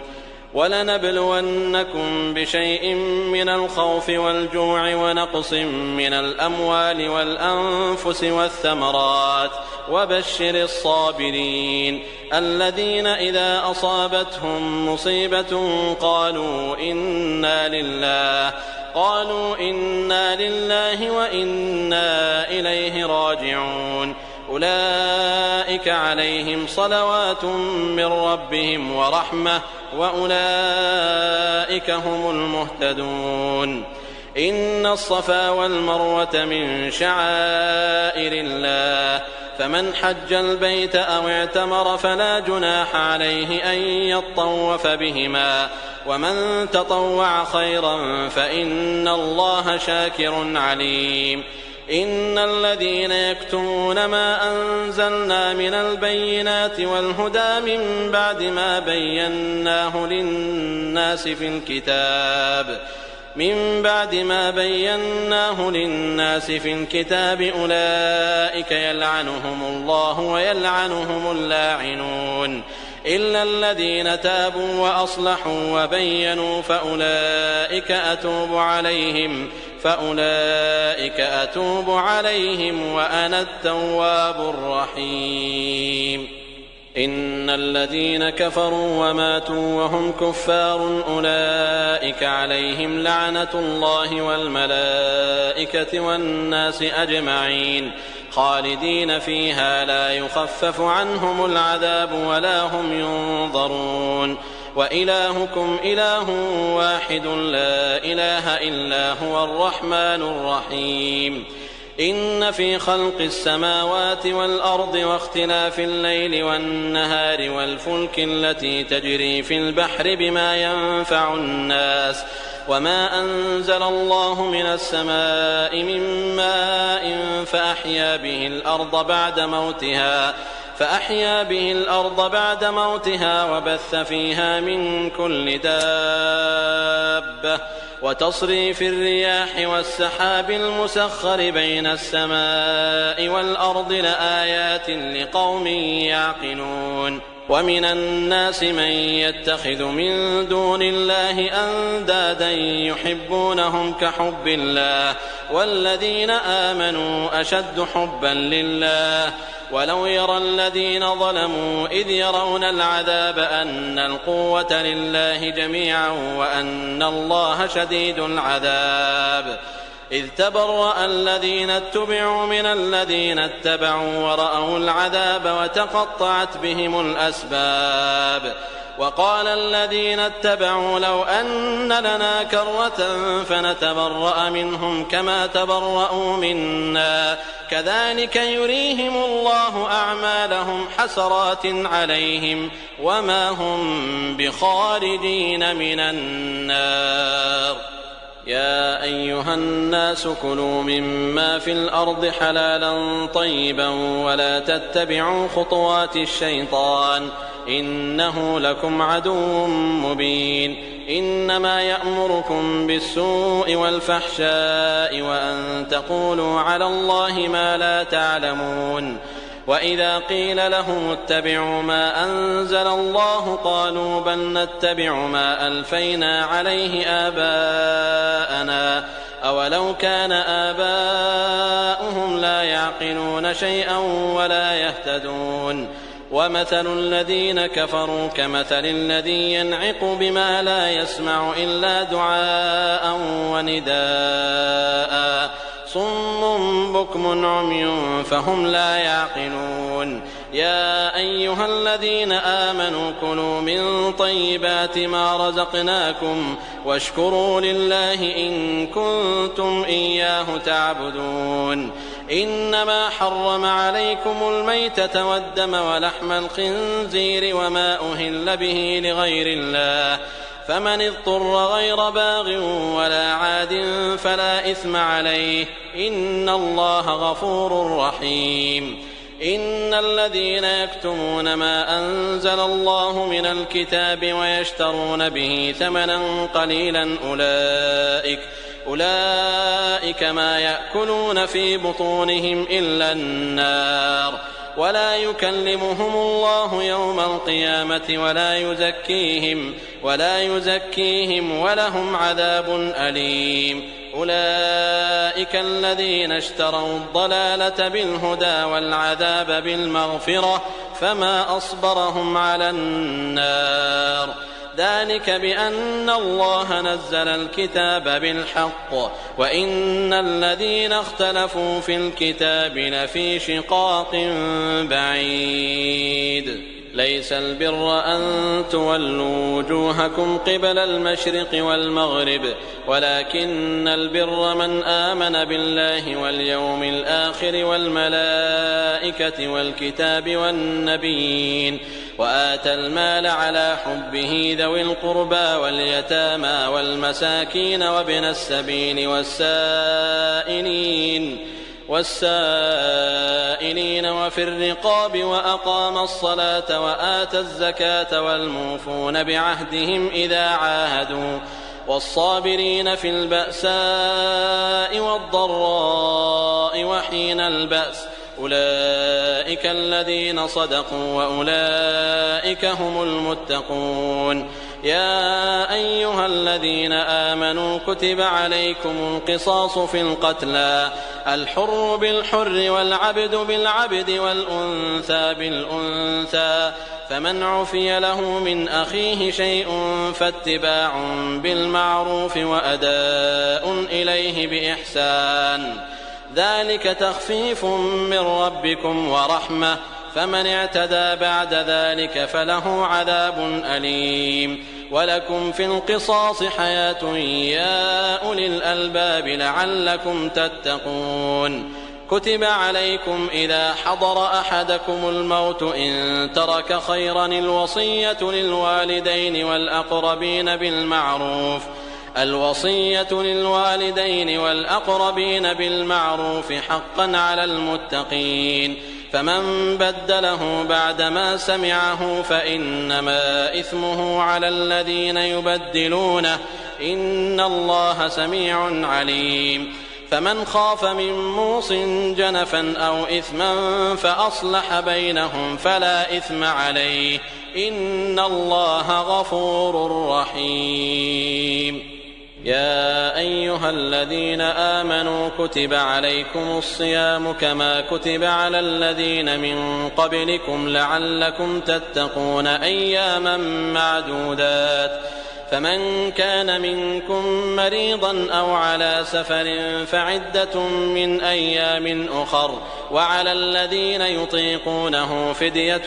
ولنبلونكم بشيء من الخوف والجوع ونقص من الأموال والأنفس والثمرات وبشر الصابرين الذين إذا أصابتهم مصيبة قالوا إنا لله وإنا إليه راجعون أولئك عليهم صلوات من ربهم ورحمة وأولئك هم المهتدون إن الصفا والمروة من شعائر الله فمن حج البيت أو اعتمر فلا جناح عليه أن يطوف بهما ومن تطوع خيرا فإن الله شاكر عليم إن الذين يكتمون ما أنزلنا من البينات والهدى من بعد ما بيناه للناس في الكتاب أولئك يلعنهم الله ويلعنهم اللاعنون إلا الذين تابوا وأصلحوا وبينوا فأولئك أتوب عليهم وأنا التواب الرحيم إن الذين كفروا وماتوا وهم كفار أولئك عليهم لعنة الله والملائكة والناس أجمعين خالدين فيها لا يخفف عنهم العذاب ولا هم ينظرون وإلهكم إله واحد لا إله إلا هو الرحمن الرحيم إن في خلق السماوات والأرض واختلاف الليل والنهار والفلك التي تجري في البحر بما ينفع الناس وما أنزل الله من السماء من ماء فأحيا به الأرض بعد موتها وبث فيها من كل دابة وتصريف الرياح والسحاب المسخر بين السماء والأرض لآيات لقوم يعقلون ومن الناس من يتخذ من دون الله أندادا يحبونهم كحب الله والذين آمنوا أشد حبا لله ولو يرى الذين ظلموا إذ يرون العذاب أن القوة لله جميعا وأن الله شديد العذاب إذ تبرأ الذين اتبعوا من الذين اتبعوا ورأوا العذاب وتقطعت بهم الأسباب وقال الذين اتبعوا لو أن لنا كرة فنتبرأ منهم كما تبرأوا منا كذلك يريهم الله أعمالهم حسرات عليهم وما هم بخارجين من النار يا أيها الناس كلوا مما في الأرض حلالا طيبا ولا تتبعوا خطوات الشيطان إنه لكم عدو مبين إنما يأمركم بالسوء والفحشاء وأن تقولوا على الله ما لا تعلمون وإذا قيل لهم اتبعوا ما أنزل الله قالوا بل نتبع ما ألفينا عليه آباءنا أولو كان آباؤهم لا يعقلون شيئا ولا يهتدون ومثل الذين كفروا كمثل الذي ينعق بما لا يسمع إلا دعاء ونداء صم بكم عمي فهم لا يعقلون يا أيها الذين آمنوا كلوا من طيبات ما رزقناكم واشكروا لله إن كنتم إياه تعبدون إنما حرم عليكم الميتة والدم ولحم الخنزير وما أهل به لغير الله فمن اضطر غير باغ ولا عاد فلا إثم عليه إن الله غفور رحيم إن الذين يكتمون ما أنزل الله من الكتاب ويشترون به ثمنا قليلا أولئك ما يأكلون في بطونهم إلا النار ولا يكلمهم الله يوم القيامة ولا يزكيهم ولهم عذاب أليم أولئك الذين اشتروا الضلالة بالهدى والعذاب بالمغفرة فما أصبرهم على النار ذلك بأن الله نزل الكتاب بالحق وإن الذين اختلفوا في الكتاب لفي شقاق بعيد ليس البر أن تولوا وجوهكم قبل المشرق والمغرب ولكن البر من آمن بالله واليوم الآخر والملائكة والكتاب والنبيين وآتى المال على حبه ذوي القربى واليتامى والمساكين وابن السبيل والسائلين وفي الرقاب وأقام الصلاة وآتى الزكاة والموفون بعهدهم إذا عاهدوا والصابرين في البأساء والضراء وحين البأس أولئك الذين صدقوا وأولئك هم المتقون يا أيها الذين آمنوا كتب عليكم القصاص في القتلى الحر بالحر والعبد بالعبد والأنثى بالأنثى فمن عفي له من أخيه شيء فاتباع بالمعروف وأداء إليه بإحسان ذلك تخفيف من ربكم ورحمة فمن اعتدى بعد ذلك فله عذاب أليم ولكم في القصاص حياة يا أولي الألباب لعلكم تتقون كتب عليكم إذا حضر أحدكم الموت إن ترك خيرا الوصية للوالدين والأقربين بالمعروف حقا على المتقين فمن بدله بعدما سمعه فإنما إثمه على الذين يبدلونه إن الله سميع عليم فمن خاف من موص جنفا أو إثما فأصلح بينهم فلا إثم عليه إن الله غفور رحيم يا أيها الذين آمنوا كتب عليكم الصيام كما كتب على الذين من قبلكم لعلكم تتقون أياما معدودات فمن كان منكم مريضا أو على سفر فعدة من أيام أخر وعلى الذين يطيقونه فدية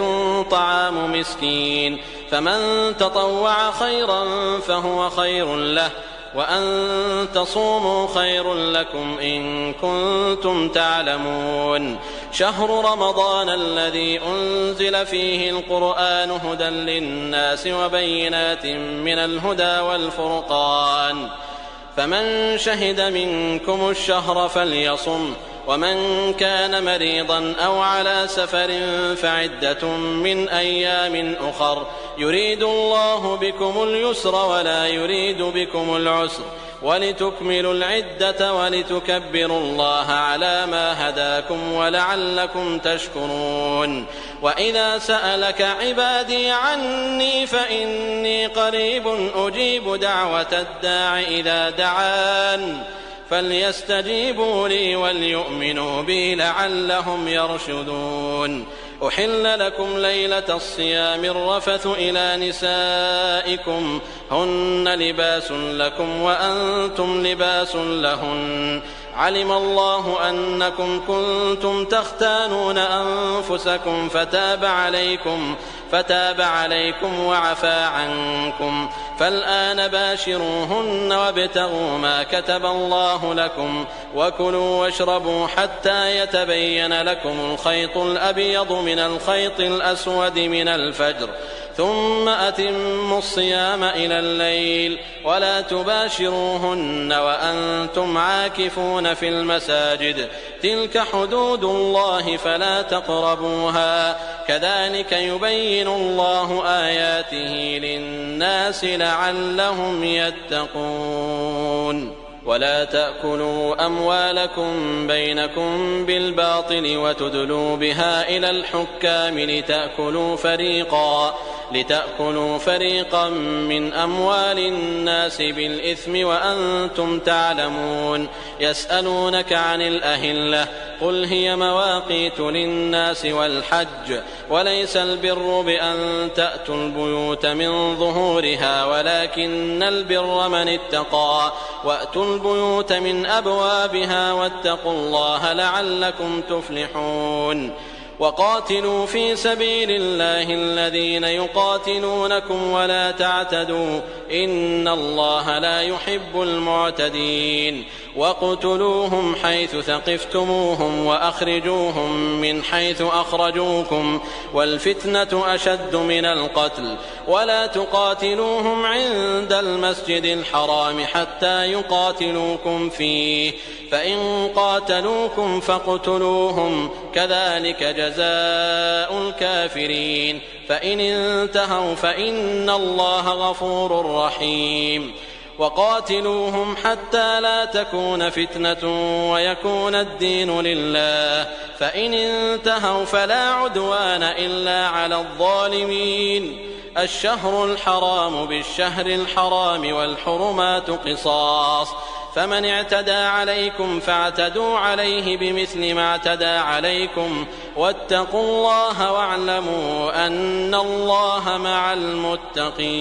طعام مسكين فمن تطوع خيرا فهو خير له وأن تصوموا خير لكم إن كنتم تعلمون شهر رمضان الذي أنزل فيه القرآن هدى للناس وبينات من الهدى والفرقان فمن شهد منكم الشهر فليصم ومن كان مريضا أو على سفر فعدة من أيام أخر يريد الله بكم اليسر ولا يريد بكم العسر ولتكملوا العدة ولتكبروا الله على ما هداكم ولعلكم تشكرون. وإذا سألك عبادي عني فإني قريب أجيب دعوة الداع إذا دعان فليستجيبوا لي وليؤمنوا بي لعلهم يرشدون. أحل لكم ليلة الصيام الرفث إلى نسائكم هن لباس لكم وأنتم لباس لهن علم الله أنكم كنتم تختانون أنفسكم فتاب عليكم وعفى عنكم فالآن باشروهن وابتغوا ما كتب الله لكم وكلوا واشربوا حتى يتبين لكم الخيط الأبيض من الخيط الأسود من الفجر ثم أتموا الصيام إلى الليل ولا تباشروهن وأنتم عاكفون في المساجد تلك حدود الله فلا تقربوها كذلك يبين الله آياته للناس لعلهم يتقون. ولا تأكلوا أموالكم بينكم بالباطل وتدلوا بها إلى الحكام لتأكلوا فريقا من أموال الناس بالإثم وأنتم تعلمون. يسألونك عن الأهلة قل هي مواقيت للناس والحج وليس البر بأن تأتوا البيوت من ظهورها ولكن البر من اتقى وأتوا البيوت من أبوابها واتقوا الله لعلكم تفلحون. وقاتلوا في سبيل الله الذين يقاتلونكم ولا تعتدوا إن الله لا يحب المعتدين. واقتلوهم حيث ثقفتموهم وأخرجوهم من حيث أخرجوكم والفتنة أشد من القتل ولا تقاتلوهم عند المسجد الحرام حتى يقاتلوكم فيه فإن قاتلوكم فاقتلوهم كذلك جزاء الكافرين فإن انتهوا فإن الله غفور رحيم. وقاتلوهم حتى لا تكون فتنة ويكون الدين لله فإن انتهوا فلا عدوان إلا على الظالمين. الشهر الحرام بالشهر الحرام والحرمات قصاص فمن اعتدى عليكم فاعتدوا عليه بمثل ما اعتدى عليكم واتقوا الله واعلموا أن الله مع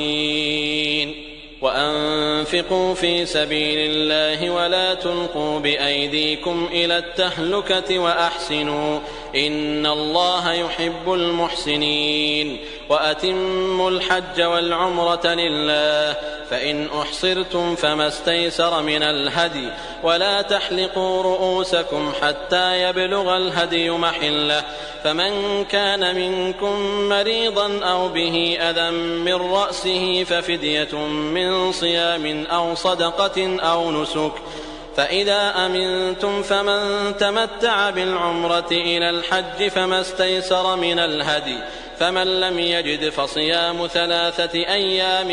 المتقين. وأنفقوا في سبيل الله ولا تلقوا بأيديكم إلى التهلكة وأحسنوا إن الله يحب المحسنين. وأتموا الحج والعمرة لله فإن أحصرتم فما استيسر من الهدي ولا تحلقوا رؤوسكم حتى يبلغ الهدي محله فمن كان منكم مريضا أو به أذى من رأسه ففدية من صيام أو صدقة أو نسك فإذا أمنتم فمن تمتع بالعمرة إلى الحج فما استيسر من الهدي فمن لم يجد فصيام 3 أيام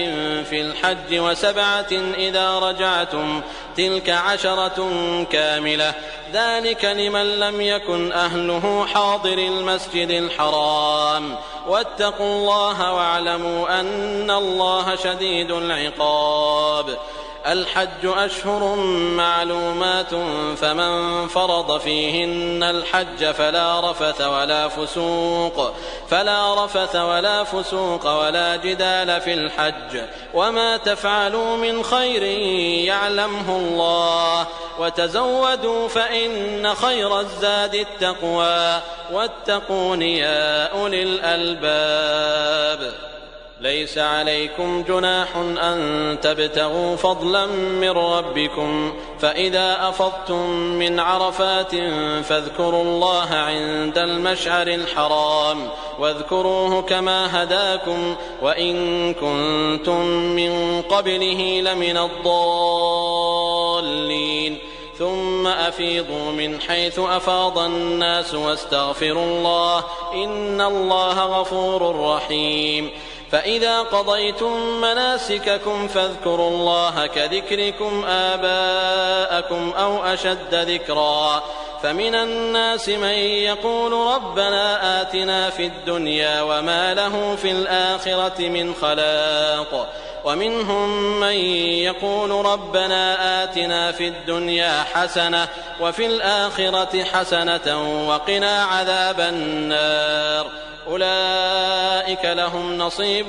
في الحج و7 إذا رجعتم تلك 10 كاملة ذلك لمن لم يكن أهله حاضر المسجد الحرام واتقوا الله واعلموا أن الله شديد العقاب. الحج أشهر معلومات فمن فرض فيهن الحج فلا رفث ولا فسوق ولا جدال في الحج وما تفعلوا من خير يعلمه الله وتزودوا فإن خير الزاد التقوى واتقون يا أولي الألباب. ليس عليكم جناح أن تبتغوا فضلا من ربكم فإذا أفضتم من عرفات فاذكروا الله عند المشعر الحرام واذكروه كما هداكم وإن كنتم من قبله لمن الضالين ثم أفيضوا من حيث أفاض الناس واستغفروا الله إن الله غفور رحيم. فإذا قضيتم مناسككم فاذكروا الله كذكركم آباءكم أو أشد ذكرا فمن الناس من يقول ربنا آتنا في الدنيا وما له في الآخرة من خلاق ومنهم من يقول ربنا آتنا في الدنيا حسنة وفي الآخرة حسنة وقنا عذاب النار أولئك لهم نصيب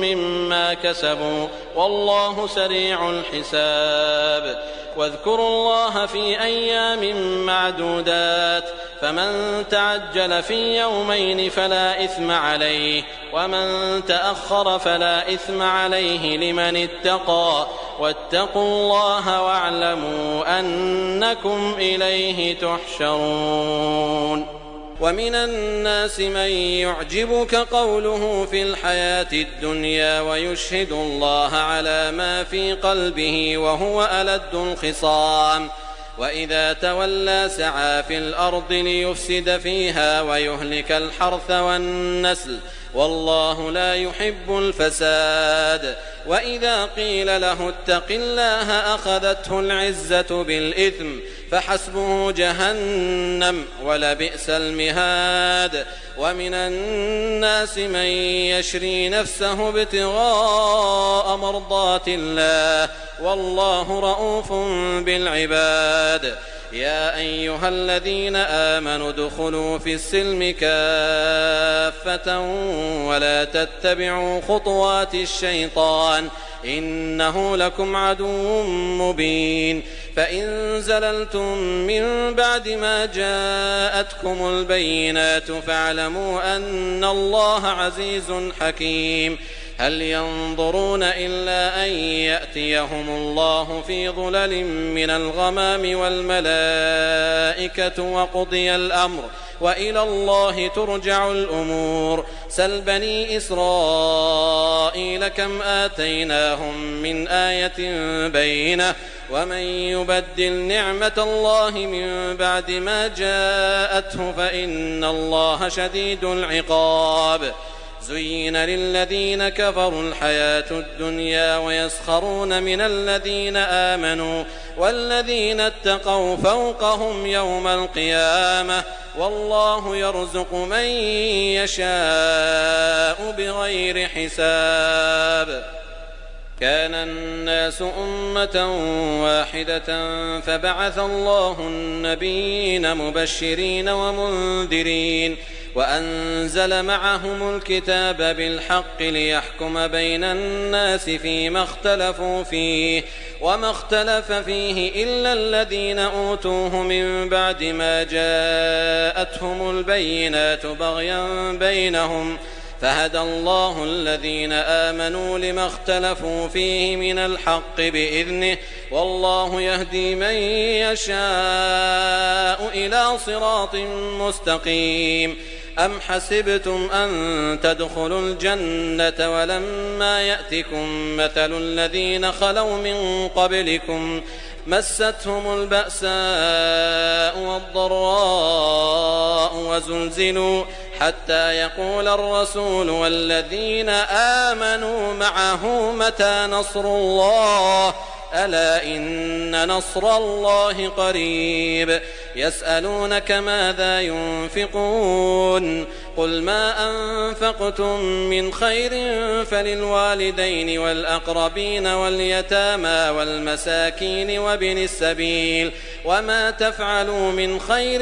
مما كسبوا والله سريع الحساب واذكروا الله في أيام معدودات فمن تعجل في يومين فلا إثم عليه ومن تأخر فلا إثم عليه لمن اتقى واتقوا الله واعلموا أنكم إليه تحشرون ومن الناس من يعجبك قوله في الحياة الدنيا ويشهد الله على ما في قلبه وهو ألد الخصام وإذا تولى سعى في الأرض ليفسد فيها ويهلك الحرث والنسل والله لا يحب الفساد وإذا قيل له اتق الله أخذته العزة بالإثم فحسبه جهنم ولبئس المهاد ومن الناس من يشري نفسه ابتغاء مرضات الله والله رؤوف بالعباد يا أيها الذين آمنوا ادخلوا في السلم كافة ولا تتبعوا خطوات الشيطان إنه لكم عدو مبين فإن زللتم من بعد ما جاءتكم البينات فاعلموا أن الله عزيز حكيم هل ينظرون إلا أن يأتيهم الله في ظلل من الغمام والملائكة وقضي الأمر وإلى الله ترجع الأمور سل بني إسرائيل كم آتيناهم من آية بينة ومن يبدل نعمة الله من بعد ما جاءته فإن الله شديد العقاب زين للذين كفروا الحياة الدنيا ويسخرون من الذين آمنوا والذين اتقوا فوقهم يوم القيامة والله يرزق من يشاء بغير حساب كان الناس أمة واحدة فبعث الله النبيين مبشرين ومنذرين وأنزل معهم الكتاب بالحق ليحكم بين الناس فيما اختلفوا فيه وما اختلف فيه إلا الذين أوتوه من بعد ما جاءتهم البينات بغيا بينهم فهدى الله الذين آمنوا لما اختلفوا فيه من الحق بإذنه والله يهدي من يشاء إلى صراط مستقيم أم حسبتم أن تدخلوا الجنة ولما يأتكم مثل الذين خلوا من قبلكم مستهم البأساء والضراء وزلزلوا حتى يقول الرسول والذين آمنوا معه متى نصر الله ألا إن نصر الله قريب يسألونك ماذا ينفقون قل ما أنفقتم من خير فللوالدين والأقربين واليتامى والمساكين وابن السبيل وما تفعلوا من خير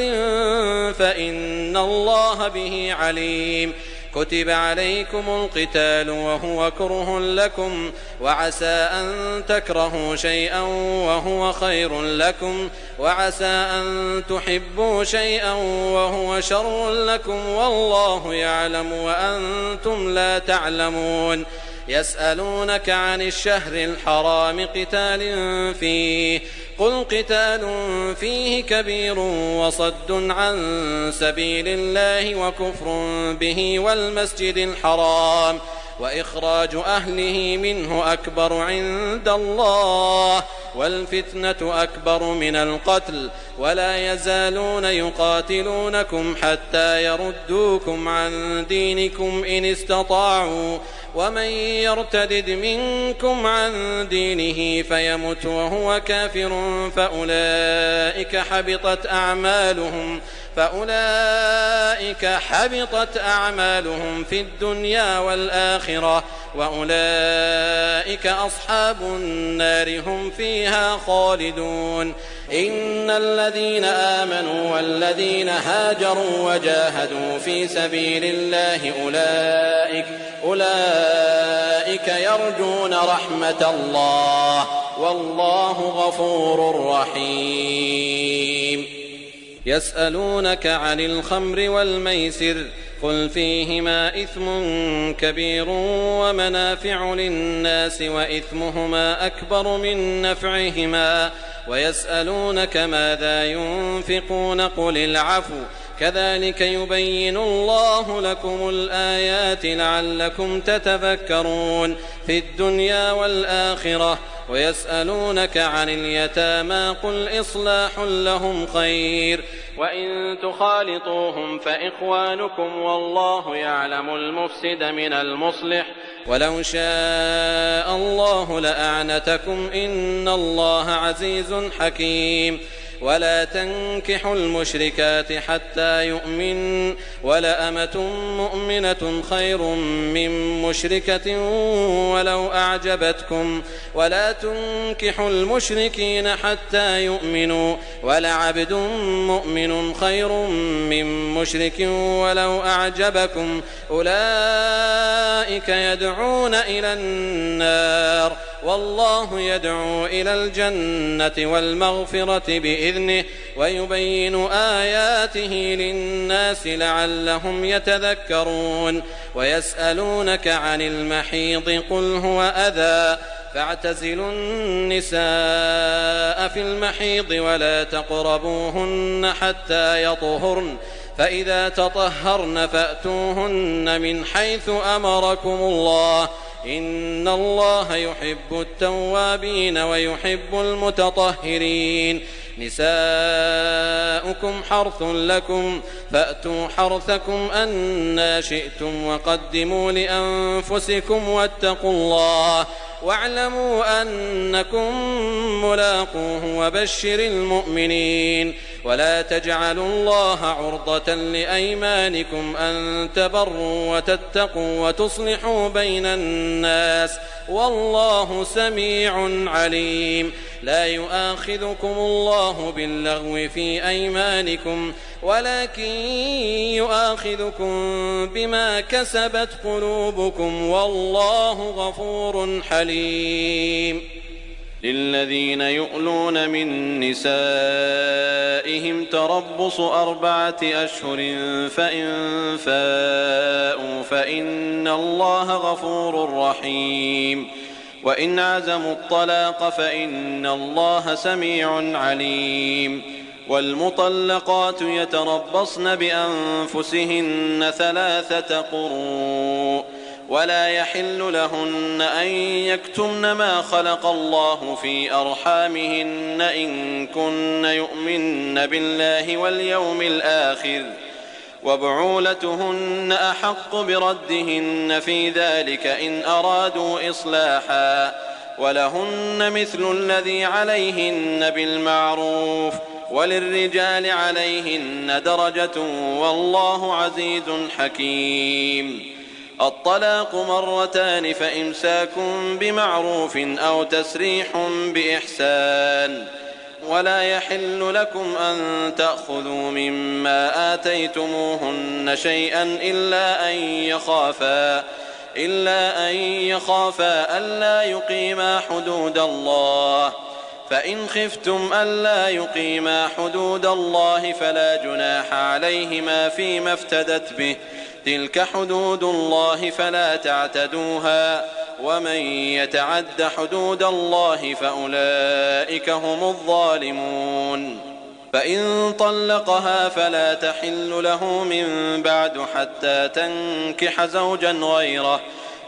فإن الله به عليم كتب عليكم القتال وهو كره لكم وعسى أن تكرهوا شيئا وهو خير لكم وعسى أن تحبوا شيئا وهو شر لكم والله يعلم وأنتم لا تعلمون يسألونك عن الشهر الحرام قتال فيه قل قتال فيه كبير وصد عن سبيل الله وكفر به والمسجد الحرام وإخراج أهله منه أكبر عند الله والفتنة أكبر من القتل ولا يزالون يقاتلونكم حتى يردوكم عن دينكم إن استطاعوا ومن يرتدد منكم عن دينه فيمت وهو كافر فأولئك حبطت أعمالهم في الدنيا والآخرة وأولئك أصحاب النار هم فيها خالدون. إن الذين آمنوا والذين هاجروا وجاهدوا في سبيل الله أولئك يرجون رحمة الله والله غفور رحيم. يسألونك عن الخمر والميسر قل فيهما إثم كبير ومنافع للناس وإثمهما أكبر من نفعهما ويسألونك ماذا ينفقون قل العفو كذلك يبين الله لكم الآيات لعلكم تتفكرون في الدنيا والآخرة. ويسألونك عن اليتامى قل إصلاح لهم خير وإن تخالطوهم فإخوانكم والله يعلم المفسد من المصلح ولو شاء الله لأعنتكم إن الله عزيز حكيم. ولا تنكحوا المشركات حتى يؤمن ولأمة مؤمنة خير من مشركة ولو أعجبتكم ولا تنكحوا المشركين حتى يؤمنوا ولعبد مؤمن خير من مشرك ولو أعجبكم أولئك يدعون إلى النار والله يدعو إلى الجنة والمغفرة بإذنه ويبين آياته للناس لعلهم يتذكرون. ويسألونك عن المحيض قل هو أذى فاعتزلوا النساء في المحيض ولا تقربوهن حتى يطهرن فإذا تطهرن فأتوهن من حيث أمركم الله إن الله يحب التوابين ويحب المتطهرين. نساؤكم حرث لكم فأتوا حرثكم أنى شئتم وقدموا لأنفسكم واتقوا الله واعلموا أنكم ملاقوه وبشر المؤمنين. ولا تجعلوا الله عرضة لأيمانكم أن تبروا وتتقوا وتصلحوا بين الناس والله سميع عليم. لا يؤاخذكم الله باللغو في أيمانكم ولكن يؤاخذكم بما كسبت قلوبكم والله غفور حليم. للذين يؤلون من نسائهم تربص 4 أشهر فإن فاءوا فإن الله غفور رحيم. وإن عزموا الطلاق فإن الله سميع عليم. والمطلقات يتربصن بأنفسهن 3 قروء ولا يحل لهن أن يكتمن ما خلق الله في أرحامهن إن كن يؤمن بالله واليوم الآخر وبعولتهن أحق بردهن في ذلك إن أرادوا إصلاحا ولهن مثل الذي عليهن بالمعروف وللرجال عليهن درجة والله عزيز حكيم. الطلاق 2 فإمساك بمعروف أو تسريح بإحسان. ولا يحل لكم أن تأخذوا مما آتيتموهن شيئا إلا أن يخافا ألا يقيما حدود الله فإن خفتم ألا يقيما حدود الله فلا جناح عليهما فيما افتدت به تلك حدود الله فلا تعتدوها ومن يتعد حدود الله فأولئك هم الظالمون. فإن طلقها فلا تحل له من بعد حتى تنكح زوجا غيره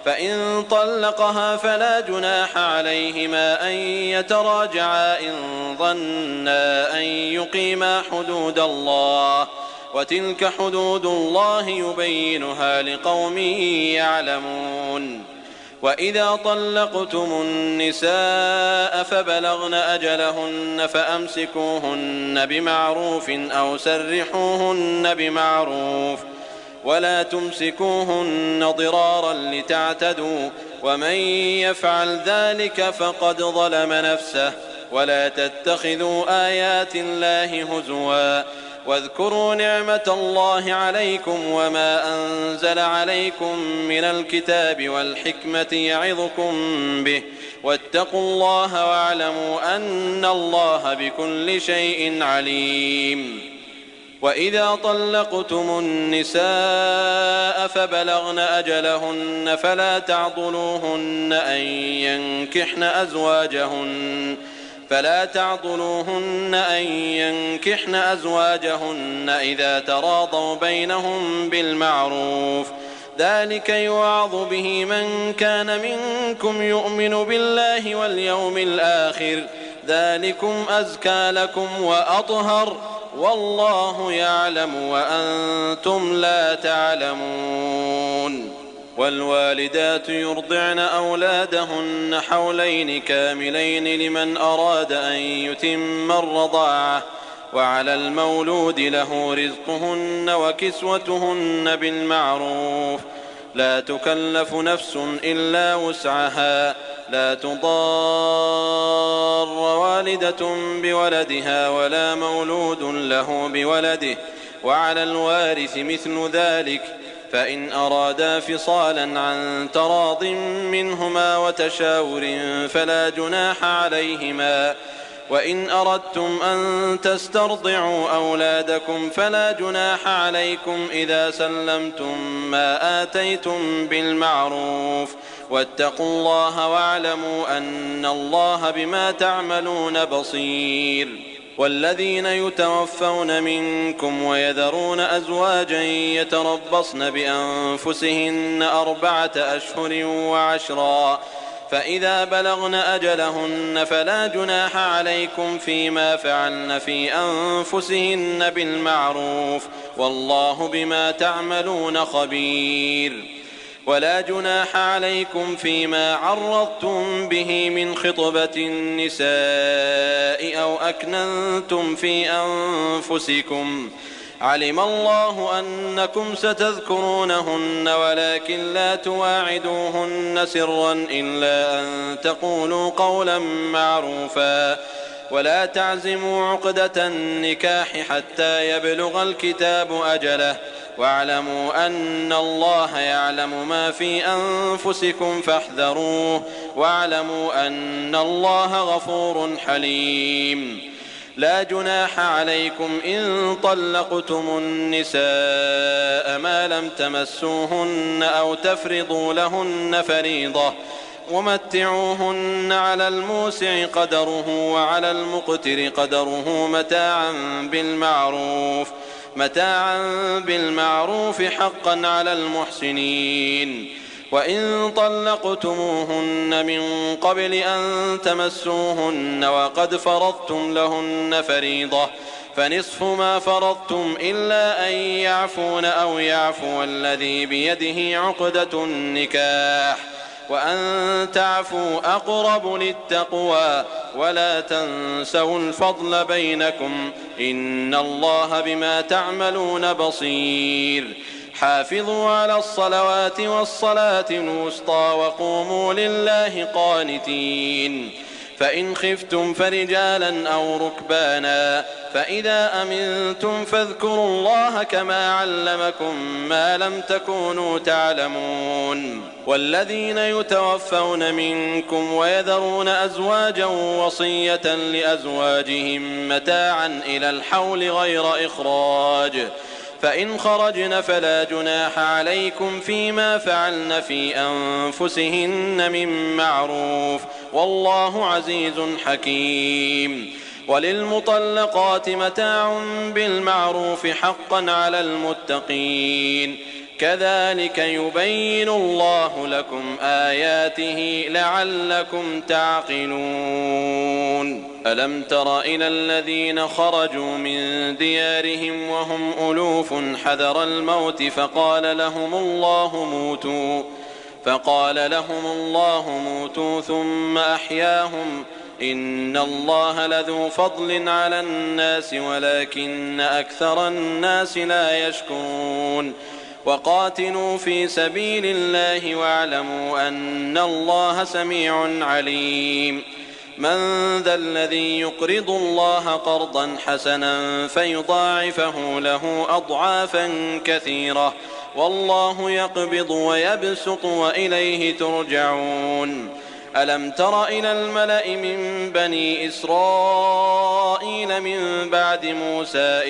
فإن طلقها فلا جناح عليهما أن يتراجعا إن ظنا أن يقيما حدود الله وتلك حدود الله يبينها لقوم يعلمون. وإذا طلقتم النساء فبلغن أجلهن فأمسكوهن بمعروف أو سرحوهن بمعروف ولا تمسكوهن ضرارا لتعتدوا ومن يفعل ذلك فقد ظلم نفسه ولا تتخذوا آيات الله هزوا واذكروا نعمة الله عليكم وما أنزل عليكم من الكتاب والحكمة يعظكم به واتقوا الله واعلموا أن الله بكل شيء عليم. وإذا طلقتم النساء فبلغن أجلهن فلا تعضلوهن أن ينكحن أزواجهن إذا تراضوا بينهم بالمعروف ذلك يوعظ به من كان منكم يؤمن بالله واليوم الآخر ذلكم أزكى لكم وأطهر والله يعلم وأنتم لا تعلمون. والوالدات يرضعن أولادهن حولين كاملين لمن أراد أن يتم الرضاعة وعلى المولود له رزقهن وكسوتهن بالمعروف لا تكلف نفس إلا وسعها لا تضار والدة بولدها ولا مولود له بولده وعلى الوارث مثل ذلك فإن أرادا فصالا عن تراض منهما وتشاور فلا جناح عليهما وإن أردتم أن تسترضعوا أولادكم فلا جناح عليكم إذا سلمتم ما آتيتم بالمعروف واتقوا الله واعلموا أن الله بما تعملون بصير. والذين يتوفون منكم ويذرون أزواجا يتربصن بأنفسهن 4 أشهر و10 فإذا بلغن أجلهن فلا جناح عليكم فيما فعلن في أنفسهن بالمعروف والله بما تعملون خبير. ولا جناح عليكم فيما عرضتم به من خطبة النساء أو أكننتم في أنفسكم علم الله أنكم ستذكرونهن ولكن لا تواعدوهن سرا إلا أن تقولوا قولا معروفا ولا تعزموا عقدة النكاح حتى يبلغ الكتاب أجله واعلموا أن الله يعلم ما في أنفسكم فاحذروه واعلموا أن الله غفور حليم. لا جناح عليكم إن طلقتم النساء ما لم تمسوهن أو تفرضوا لهن فريضة ومتعوهن على الموسع قدره وعلى المقتر قدره متاعا بالمعروف حقا على المحسنين. وإن طلقتموهن من قبل أن تمسوهن وقد فرضتم لهن فريضة فنصف ما فرضتم إلا أن يعفون أو يعفو الذي بيده عقدة النكاح وأن تعفوا أقرب للتقوى ولا تنسوا الفضل بينكم إن الله بما تعملون بصير. حافظوا على الصلوات والصلاة الوسطى وقوموا لله قانتين. فإن خفتم فرجالا أو ركبانا فإذا أمنتم فاذكروا الله كما علمكم ما لم تكونوا تعلمون. والذين يتوفون منكم ويذرون أزواجا وصية لأزواجهم متاعا إلى الحول غير إخراج فإن خرجن فلا جناح عليكم فيما فعلن في أنفسهن من معروف والله عزيز حكيم. وللمطلقات متاع بالمعروف حقا على المتقين كذلك يبين الله لكم آياته لعلكم تعقلون. ألم تر إلى الذين خرجوا من ديارهم وهم ألوف حذر الموت فقال لهم الله موتوا فقال لهم الله موتوا ثم أحياهم إن الله لذو فضل على الناس ولكن أكثر الناس لا يشكرون وقاتلوا في سبيل الله واعلموا أن الله سميع عليم من ذا الذي يقرض الله قرضا حسنا فيضاعفه له أضعافا كثيرة والله يقبض ويبسط وإليه ترجعون ألم تر إلى الملأ من بني إسرائيل من بعد موسى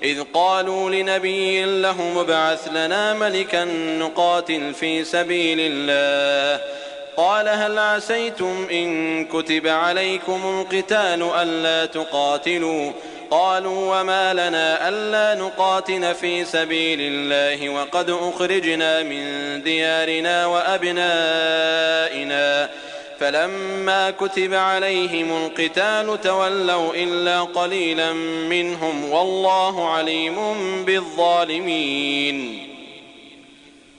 إذ قالوا لنبي لهم ابعث لنا ملكا نقاتل في سبيل الله قال هل عسيتم إن كتب عليكم القتال ألا تقاتلوا قالوا وما لنا ألا نقاتل في سبيل الله وقد أخرجنا من ديارنا وأبنائنا فلما كتب عليهم القتال تولوا إلا قليلا منهم والله عليم بالظالمين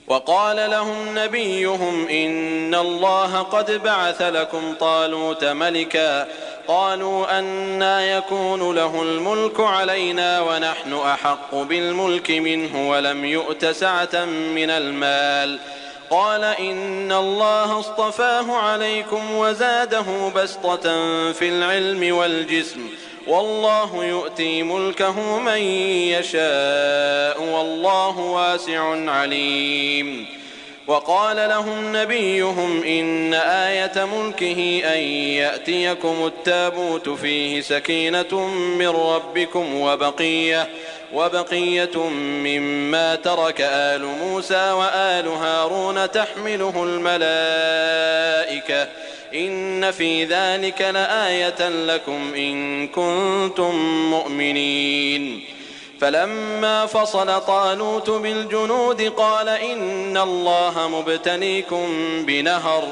وقال لهم نبيهم إن الله قد بعث لكم طالوت ملكا قالوا أنى يكون له الملك علينا ونحن أحق بالملك منه ولم يؤت سعة من المال قال إن الله اصطفاه عليكم وزاده بسطة في العلم والجسم والله يؤتي ملكه من يشاء والله واسع عليم وقال لهم نبيهم إن آية ملكه أن يأتيكم التابوت فيه سكينة من ربكم وبقية مما ترك آل موسى وآل هارون تحمله الملائكة إن في ذلك لآية لكم إن كنتم مؤمنين فلما فصل طالوت بالجنود قال إن الله مبتليكم بنهر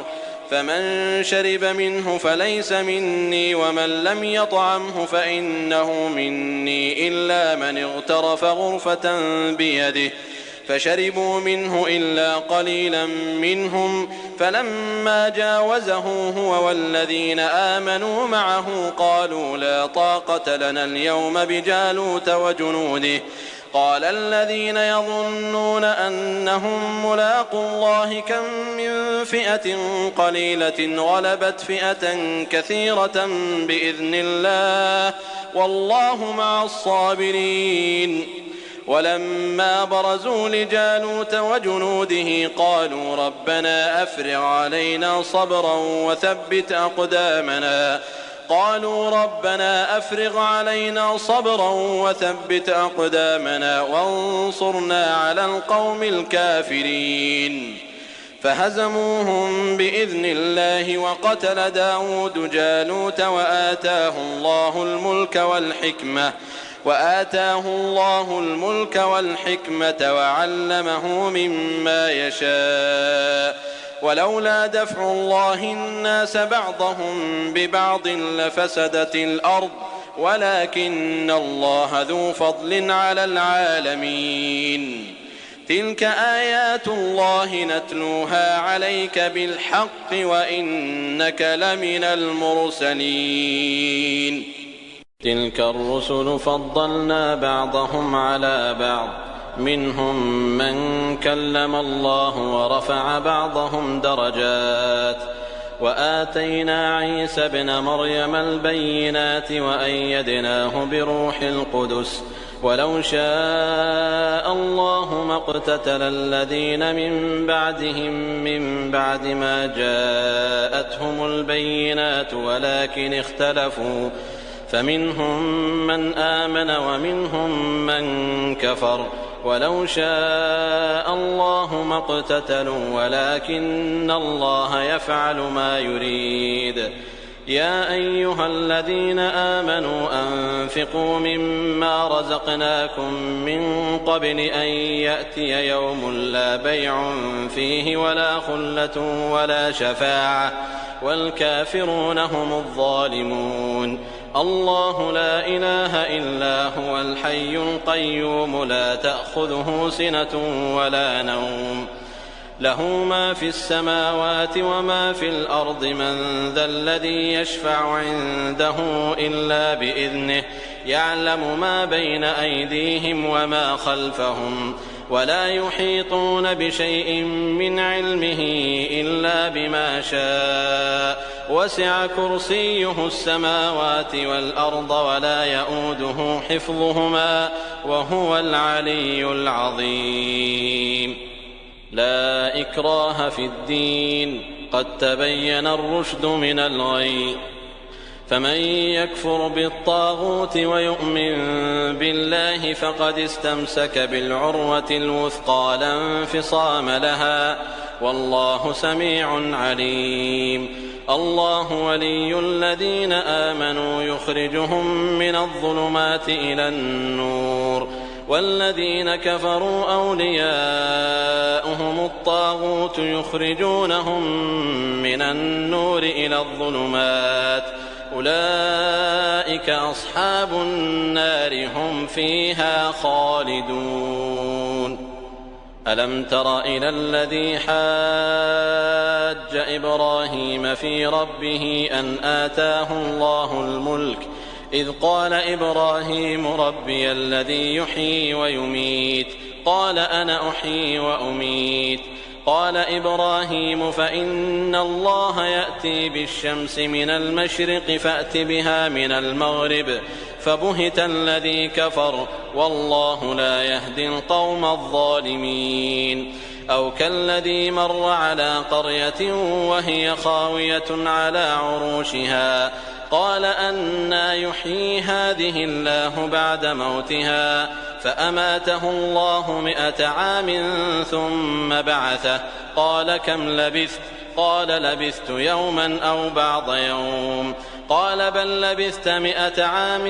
فمن شرب منه فليس مني ومن لم يطعمه فإنه مني إلا من اغترف غرفة بيده فشربوا منه إلا قليلا منهم فلما جاوزه هو والذين آمنوا معه قالوا لا طاقة لنا اليوم بجالوت وجنوده قال الذين يظنون أنهم ملاقوا الله كم من فئة قليلة غلبت فئة كثيرة بإذن الله والله مع الصابرين ولما برزوا لجالوت وجنوده قالوا ربنا أفرغ علينا صبرا وثبت أقدامنا وانصرنا على القوم الكافرين فهزموهم بإذن الله وقتل داود جالوت وآتاه الله الملك والحكمة وعلمه مما يشاء ولولا دفع الله الناس بعضهم ببعض لفسدت الأرض ولكن الله ذو فضل على العالمين تلك آيات الله نتلوها عليك بالحق وإنك لمن المرسلين تلك الرسل فضلنا بعضهم على بعض منهم من كلم الله ورفع بعضهم درجات وآتينا عيسى ابن مريم البينات وأيدناه بروح القدس ولو شاء الله ما اقتتل الذين من بعدهم من بعد ما جاءتهم البينات ولكن اختلفوا فمنهم من آمن ومنهم من كفر ولو شاء الله ما اقتتلوا ولكن الله يفعل ما يريد يا أيها الذين آمنوا أنفقوا مما رزقناكم من قبل أن يأتي يوم لا بيع فيه ولا خلة ولا شفاعة والكافرون هم الظالمون الله لا إله إلا هو الحي القيوم لا تأخذه سنة ولا نوم له ما في السماوات وما في الأرض من ذا الذي يشفع عنده إلا بإذنه يعلم ما بين أيديهم وما خلفهم ولا يحيطون بشيء من علمه إلا بما شاء وسع كرسيه السماوات والأرض ولا يؤوده حفظهما وهو العلي العظيم لا إكراه في الدين قد تبين الرشد من الغي فمن يكفر بالطاغوت ويؤمن بالله فقد استمسك بالعروة الوثقى لا انفصام لها والله سميع عليم الله ولي الذين آمنوا يخرجهم من الظلمات إلى النور والذين كفروا أولياؤهم الطاغوت يخرجونهم من النور إلى الظلمات أولئك أصحاب النار هم فيها خالدون ألم تر إلى الذي حاج إبراهيم في ربه أن آتاه الله الملك إذ قال إبراهيم ربي الذي يحيي ويميت قال أنا أحيي وأميت قال إبراهيم فإن الله يأتي بالشمس من المشرق فأت بها من المغرب فبهت الذي كفر والله لا يهدي القوم الظالمين أو كالذي مر على قرية وهي خاوية على عروشها قال أنى يحيي هذه الله بعد موتها فأماته الله 100 عام ثم بعثه قال كم لبثت قال لبثت يوما أو بعض يوم قال بل لبثت 100 عام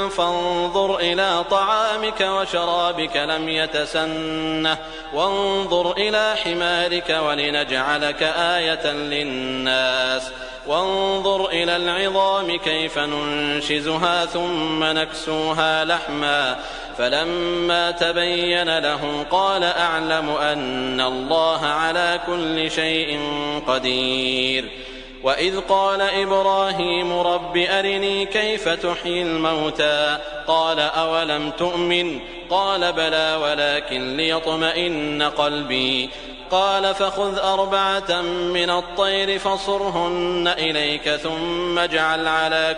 فانظر إلى طعامك وشرابك لم يتسنه وانظر إلى حمارك ولنجعلك آية للناس وانظر إلى العظام كيف ننشزها ثم نكسوها لحما فلما تبين له قال أعلم أن الله على كل شيء قدير وإذ قال إبراهيم رب أرني كيف تحيي الموتى قال أولم تؤمن قال بلى ولكن ليطمئن قلبي قال فخذ 4 من الطير فصرهن إليك ثم اجعل على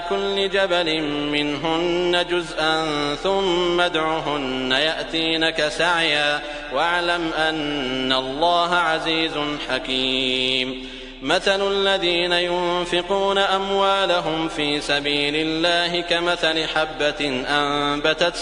كل جبل منهن جزءا ثم ادعهن يأتينك سعيا واعلم أن الله عزيز حكيم مثل الذين ينفقون أموالهم في سبيل الله كمثل حبة أنبتت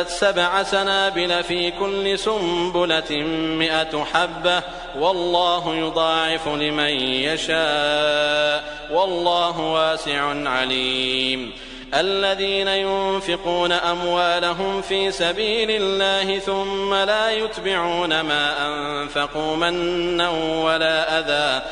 7 سنابل في كل سنبلة 100 حبة والله يضاعف لمن يشاء والله واسع عليم الذين ينفقون أموالهم في سبيل الله ثم لا يتبعون ما أنفقوا منا ولا أذى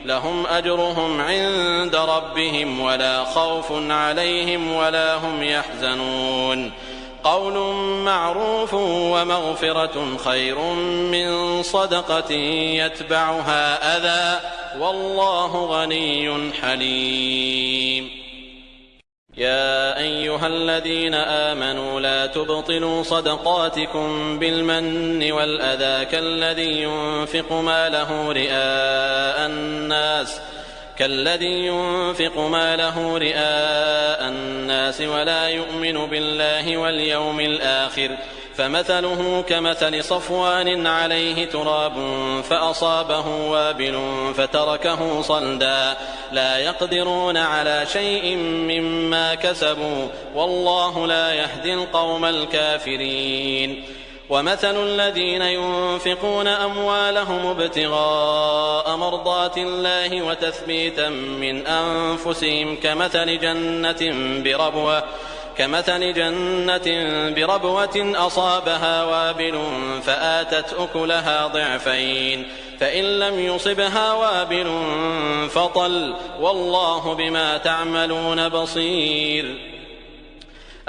لهم أجرهم عند ربهم ولا خوف عليهم ولا هم يحزنون قول معروف ومغفرة خير من صدقة يتبعها أذى والله غني حليم يا أيها الذين آمنوا لا تبطلوا صدقاتكم بالمن والأذى كالذي ينفق ماله رئاء الناس ولا يؤمن بالله واليوم الآخر فمثله كمثل صفوان عليه تراب فأصابه وابل فتركه صلدا لا يقدرون على شيء مما كسبوا والله لا يهدي القوم الكافرين ومثل الذين ينفقون أموالهم ابتغاء مرضات الله وتثبيتا من أنفسهم كمثل جنة بربوة أصابها وابل فآتت أكلها ضعفين فإن لم يصبها وابل فطل والله بما تعملون بصير.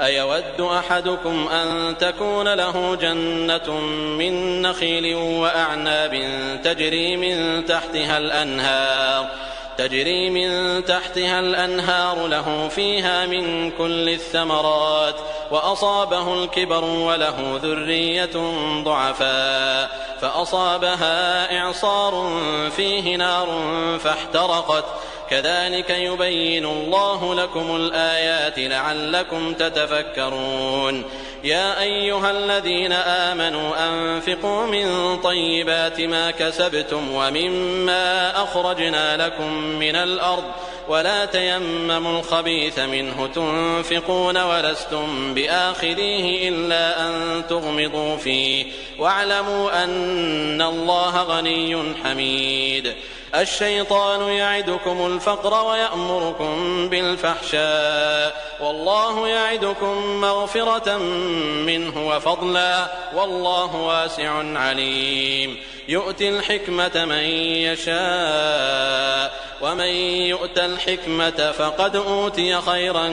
أيود أحدكم أن تكون له جنة من نخيل وأعناب تجري من تحتها الأنهار له فيها من كل الثمرات وأصابه الكبر وله ذرية ضعفاء فأصابها إعصار فيه نار فاحترقت كذلك يبين الله لكم الآيات لعلكم تتفكرون. يا أيها الذين آمنوا أنفقوا من طيبات ما كسبتم ومما أخرجنا لكم من الأرض ولا تيمموا الخبيث منه تنفقون ولستم بآخذيه إلا أن تغمضوا فيه واعلموا أن الله غني حميد. الشيطان يعدكم الفقر ويأمركم بالفحشاء والله يعدكم مغفرة منه وفضلا والله واسع عليم. يؤتي الحكمة من يشاء ومن يؤت الحكمة فقد أوتي خيرا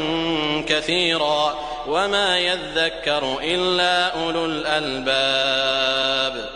كثيرا وما يذكر إلا أولو الألباب.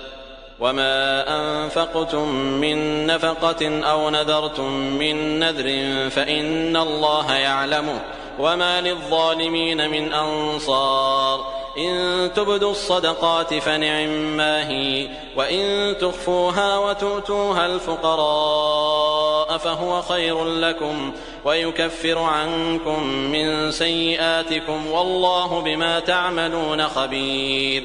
وما أنفقتم من نفقة أو نذرتم من نذر فإن الله يعلمه وما للظالمين من أنصار. إن تبدوا الصدقات فنعما هي وإن تخفوها وتؤتوها الفقراء فهو خير لكم ويكفر عنكم من سيئاتكم والله بما تعملون خبير.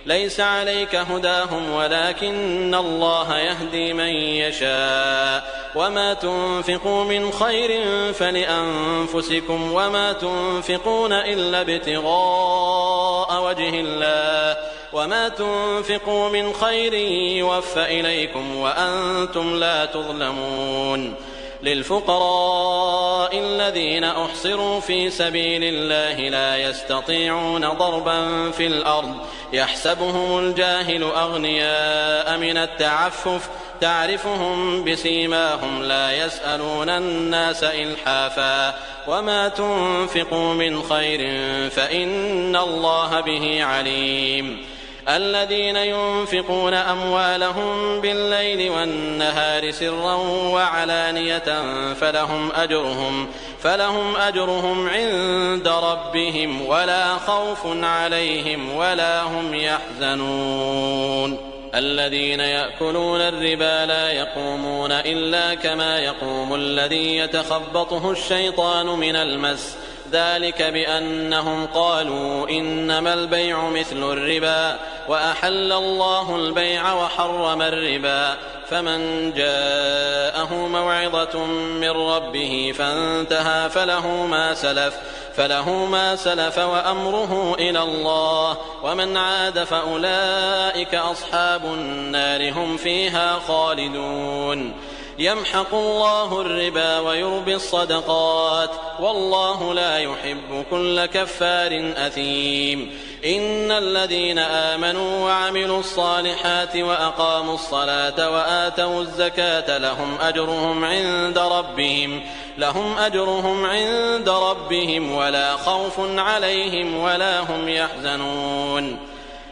ليس عليك هداهم ولكن الله يهدي من يشاء وما تنفقوا من خير فلأنفسكم وما تنفقون إلا ابتغاء وجه الله وما تنفقوا من خير يوفى إليكم وأنتم لا تظلمون. للفقراء الذين أحصروا في سبيل الله لا يستطيعون ضربا في الأرض يحسبهم الجاهل أغنياء من التعفف تعرفهم بسيماهم لا يسألون الناس إلحافا وما تنفقوا من خير فإن الله به عليم. الذين ينفقون أموالهم بالليل والنهار سرا وعلانية فلهم أجرهم عند ربهم ولا خوف عليهم ولا هم يحزنون. الذين يأكلون الربا لا يقومون إلا كما يقوم الذي يتخبطه الشيطان من المس ذلك بأنهم قالوا إنما البيع مثل الربا وأحل الله البيع وحرم الربا فمن جاءه موعظة من ربه فانتهى فله ما سلف وأمره إلى الله ومن عاد فأولئك أصحاب النار هم فيها خالدون. يمحق الله الربا ويربي الصدقات والله لا يحب كل كفار أثيم. إن الذين آمنوا وعملوا الصالحات وأقاموا الصلاة وآتوا الزكاة لهم أجرهم عند ربهم ولا خوف عليهم ولا هم يحزنون.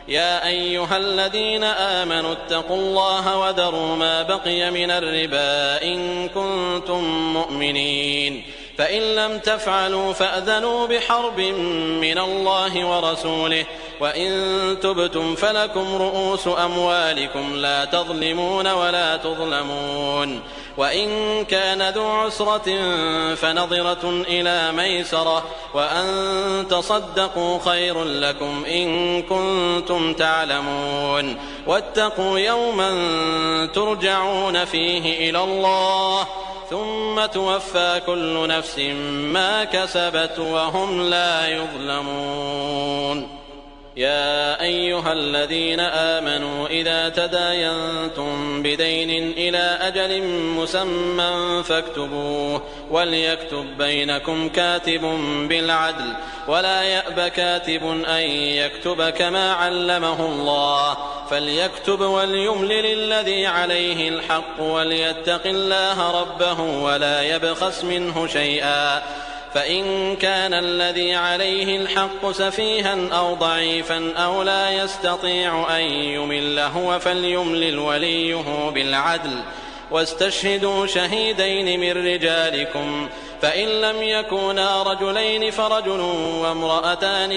يا أيها الذين آمنوا اتقوا الله وذروا ما بقي من الربا إن كنتم مؤمنين فإن لم تفعلوا فأذنوا بحرب من الله ورسوله وإن تبتم فلكم رؤوس أموالكم لا تظلمون ولا تظلمون. وإن كان ذو عسرة فنظرة إلى ميسرة وأن تصدقوا خير لكم إن كنتم تعلمون. واتقوا يوما ترجعون فيه إلى الله ثم توفى كل نفس ما كسبت وهم لا يظلمون. يا أيها الذين آمنوا إذا تداينتم بدين إلى أجل مسمى فاكتبوه وليكتب بينكم كاتب بالعدل ولا يأب كاتب أن يكتب كما علمه الله فليكتب وليملل الذي عليه الحق وليتق الله ربه ولا يبخس منه شيئا فإن كان الذي عليه الحق سفيها أو ضعيفا أو لا يستطيع أن يمل هو فليملل وليه بالعدل واستشهدوا شهيدين من رجالكم فإن لم يكونا رجلين فرجل وامرأتان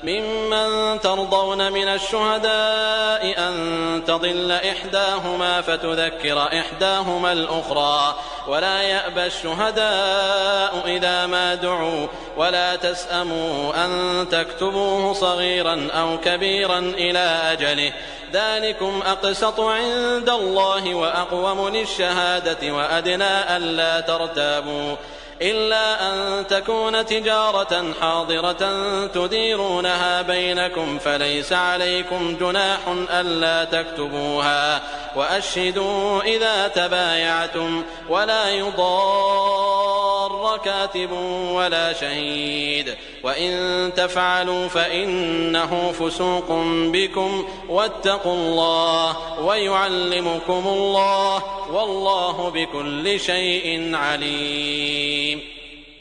ممن ترضون من الشهداء أن تضل إحداهما فتذكر إحداهما الأخرى ولا يأبى الشهداء إذا ما دعوا ولا تسأموا أن تكتبوه صغيرا أو كبيرا إلى أجله ذلكم أقسط عند الله وأقوم للشهادة وأدنى ألا ترتابوا إلا أن تكون تجارة حاضرة تديرونها بينكم فليس عليكم جناح ألا تكتبوها وأشهدوا إذا تبايعتم ولا يضار كاتب ولا شهيد وإن تفعلوا فإنه فسوق بكم واتقوا الله ويعلمكم الله والله بكل شيء عليم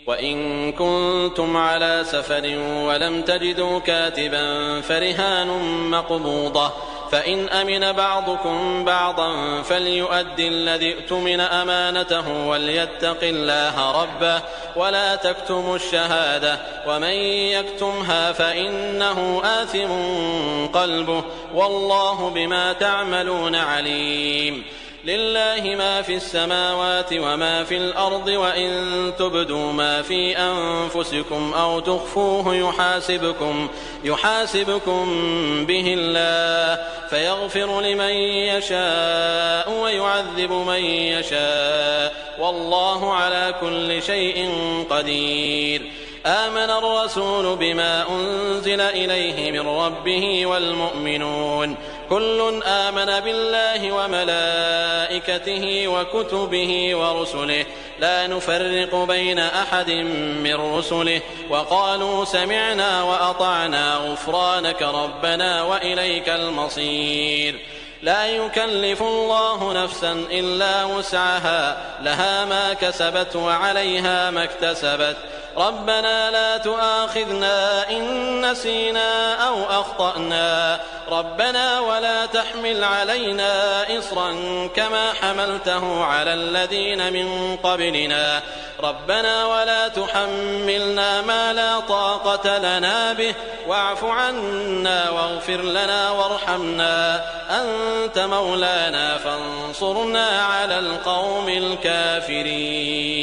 وإن كنتم على سفر ولم تجدوا كاتبا فرهان مقبوضة فإن أمن بعضكم بعضا فليؤد الذي اؤتمن أمانته وليتق الله ربه ولا تكتموا الشهادة ومن يكتمها فإنه آثم قلبه والله بما تعملون عليم لله ما في السماوات وما في الأرض وإن تبدوا ما في أنفسكم أو تخفوه يحاسبكم به الله فيغفر لمن يشاء ويعذب من يشاء والله على كل شيء قدير آمن الرسول بما أنزل إليه من ربه والمؤمنون كل آمن بالله وملائكته وكتبه ورسله لا نفرق بين أحد من رسله وقالوا سمعنا وأطعنا غفرانك ربنا وإليك المصير لا يكلف الله نفسا إلا وسعها لها ما كسبت وعليها ما اكتسبت ربنا لا تؤاخذنا إن نسينا أو أخطأنا ربنا ولا تحمل علينا إصرا كما حملته على الذين من قبلنا ربنا ولا تحملنا ما لا طاقة لنا به واعف عنا واغفر لنا وارحمنا أنت مولانا فانصرنا على القوم الكافرين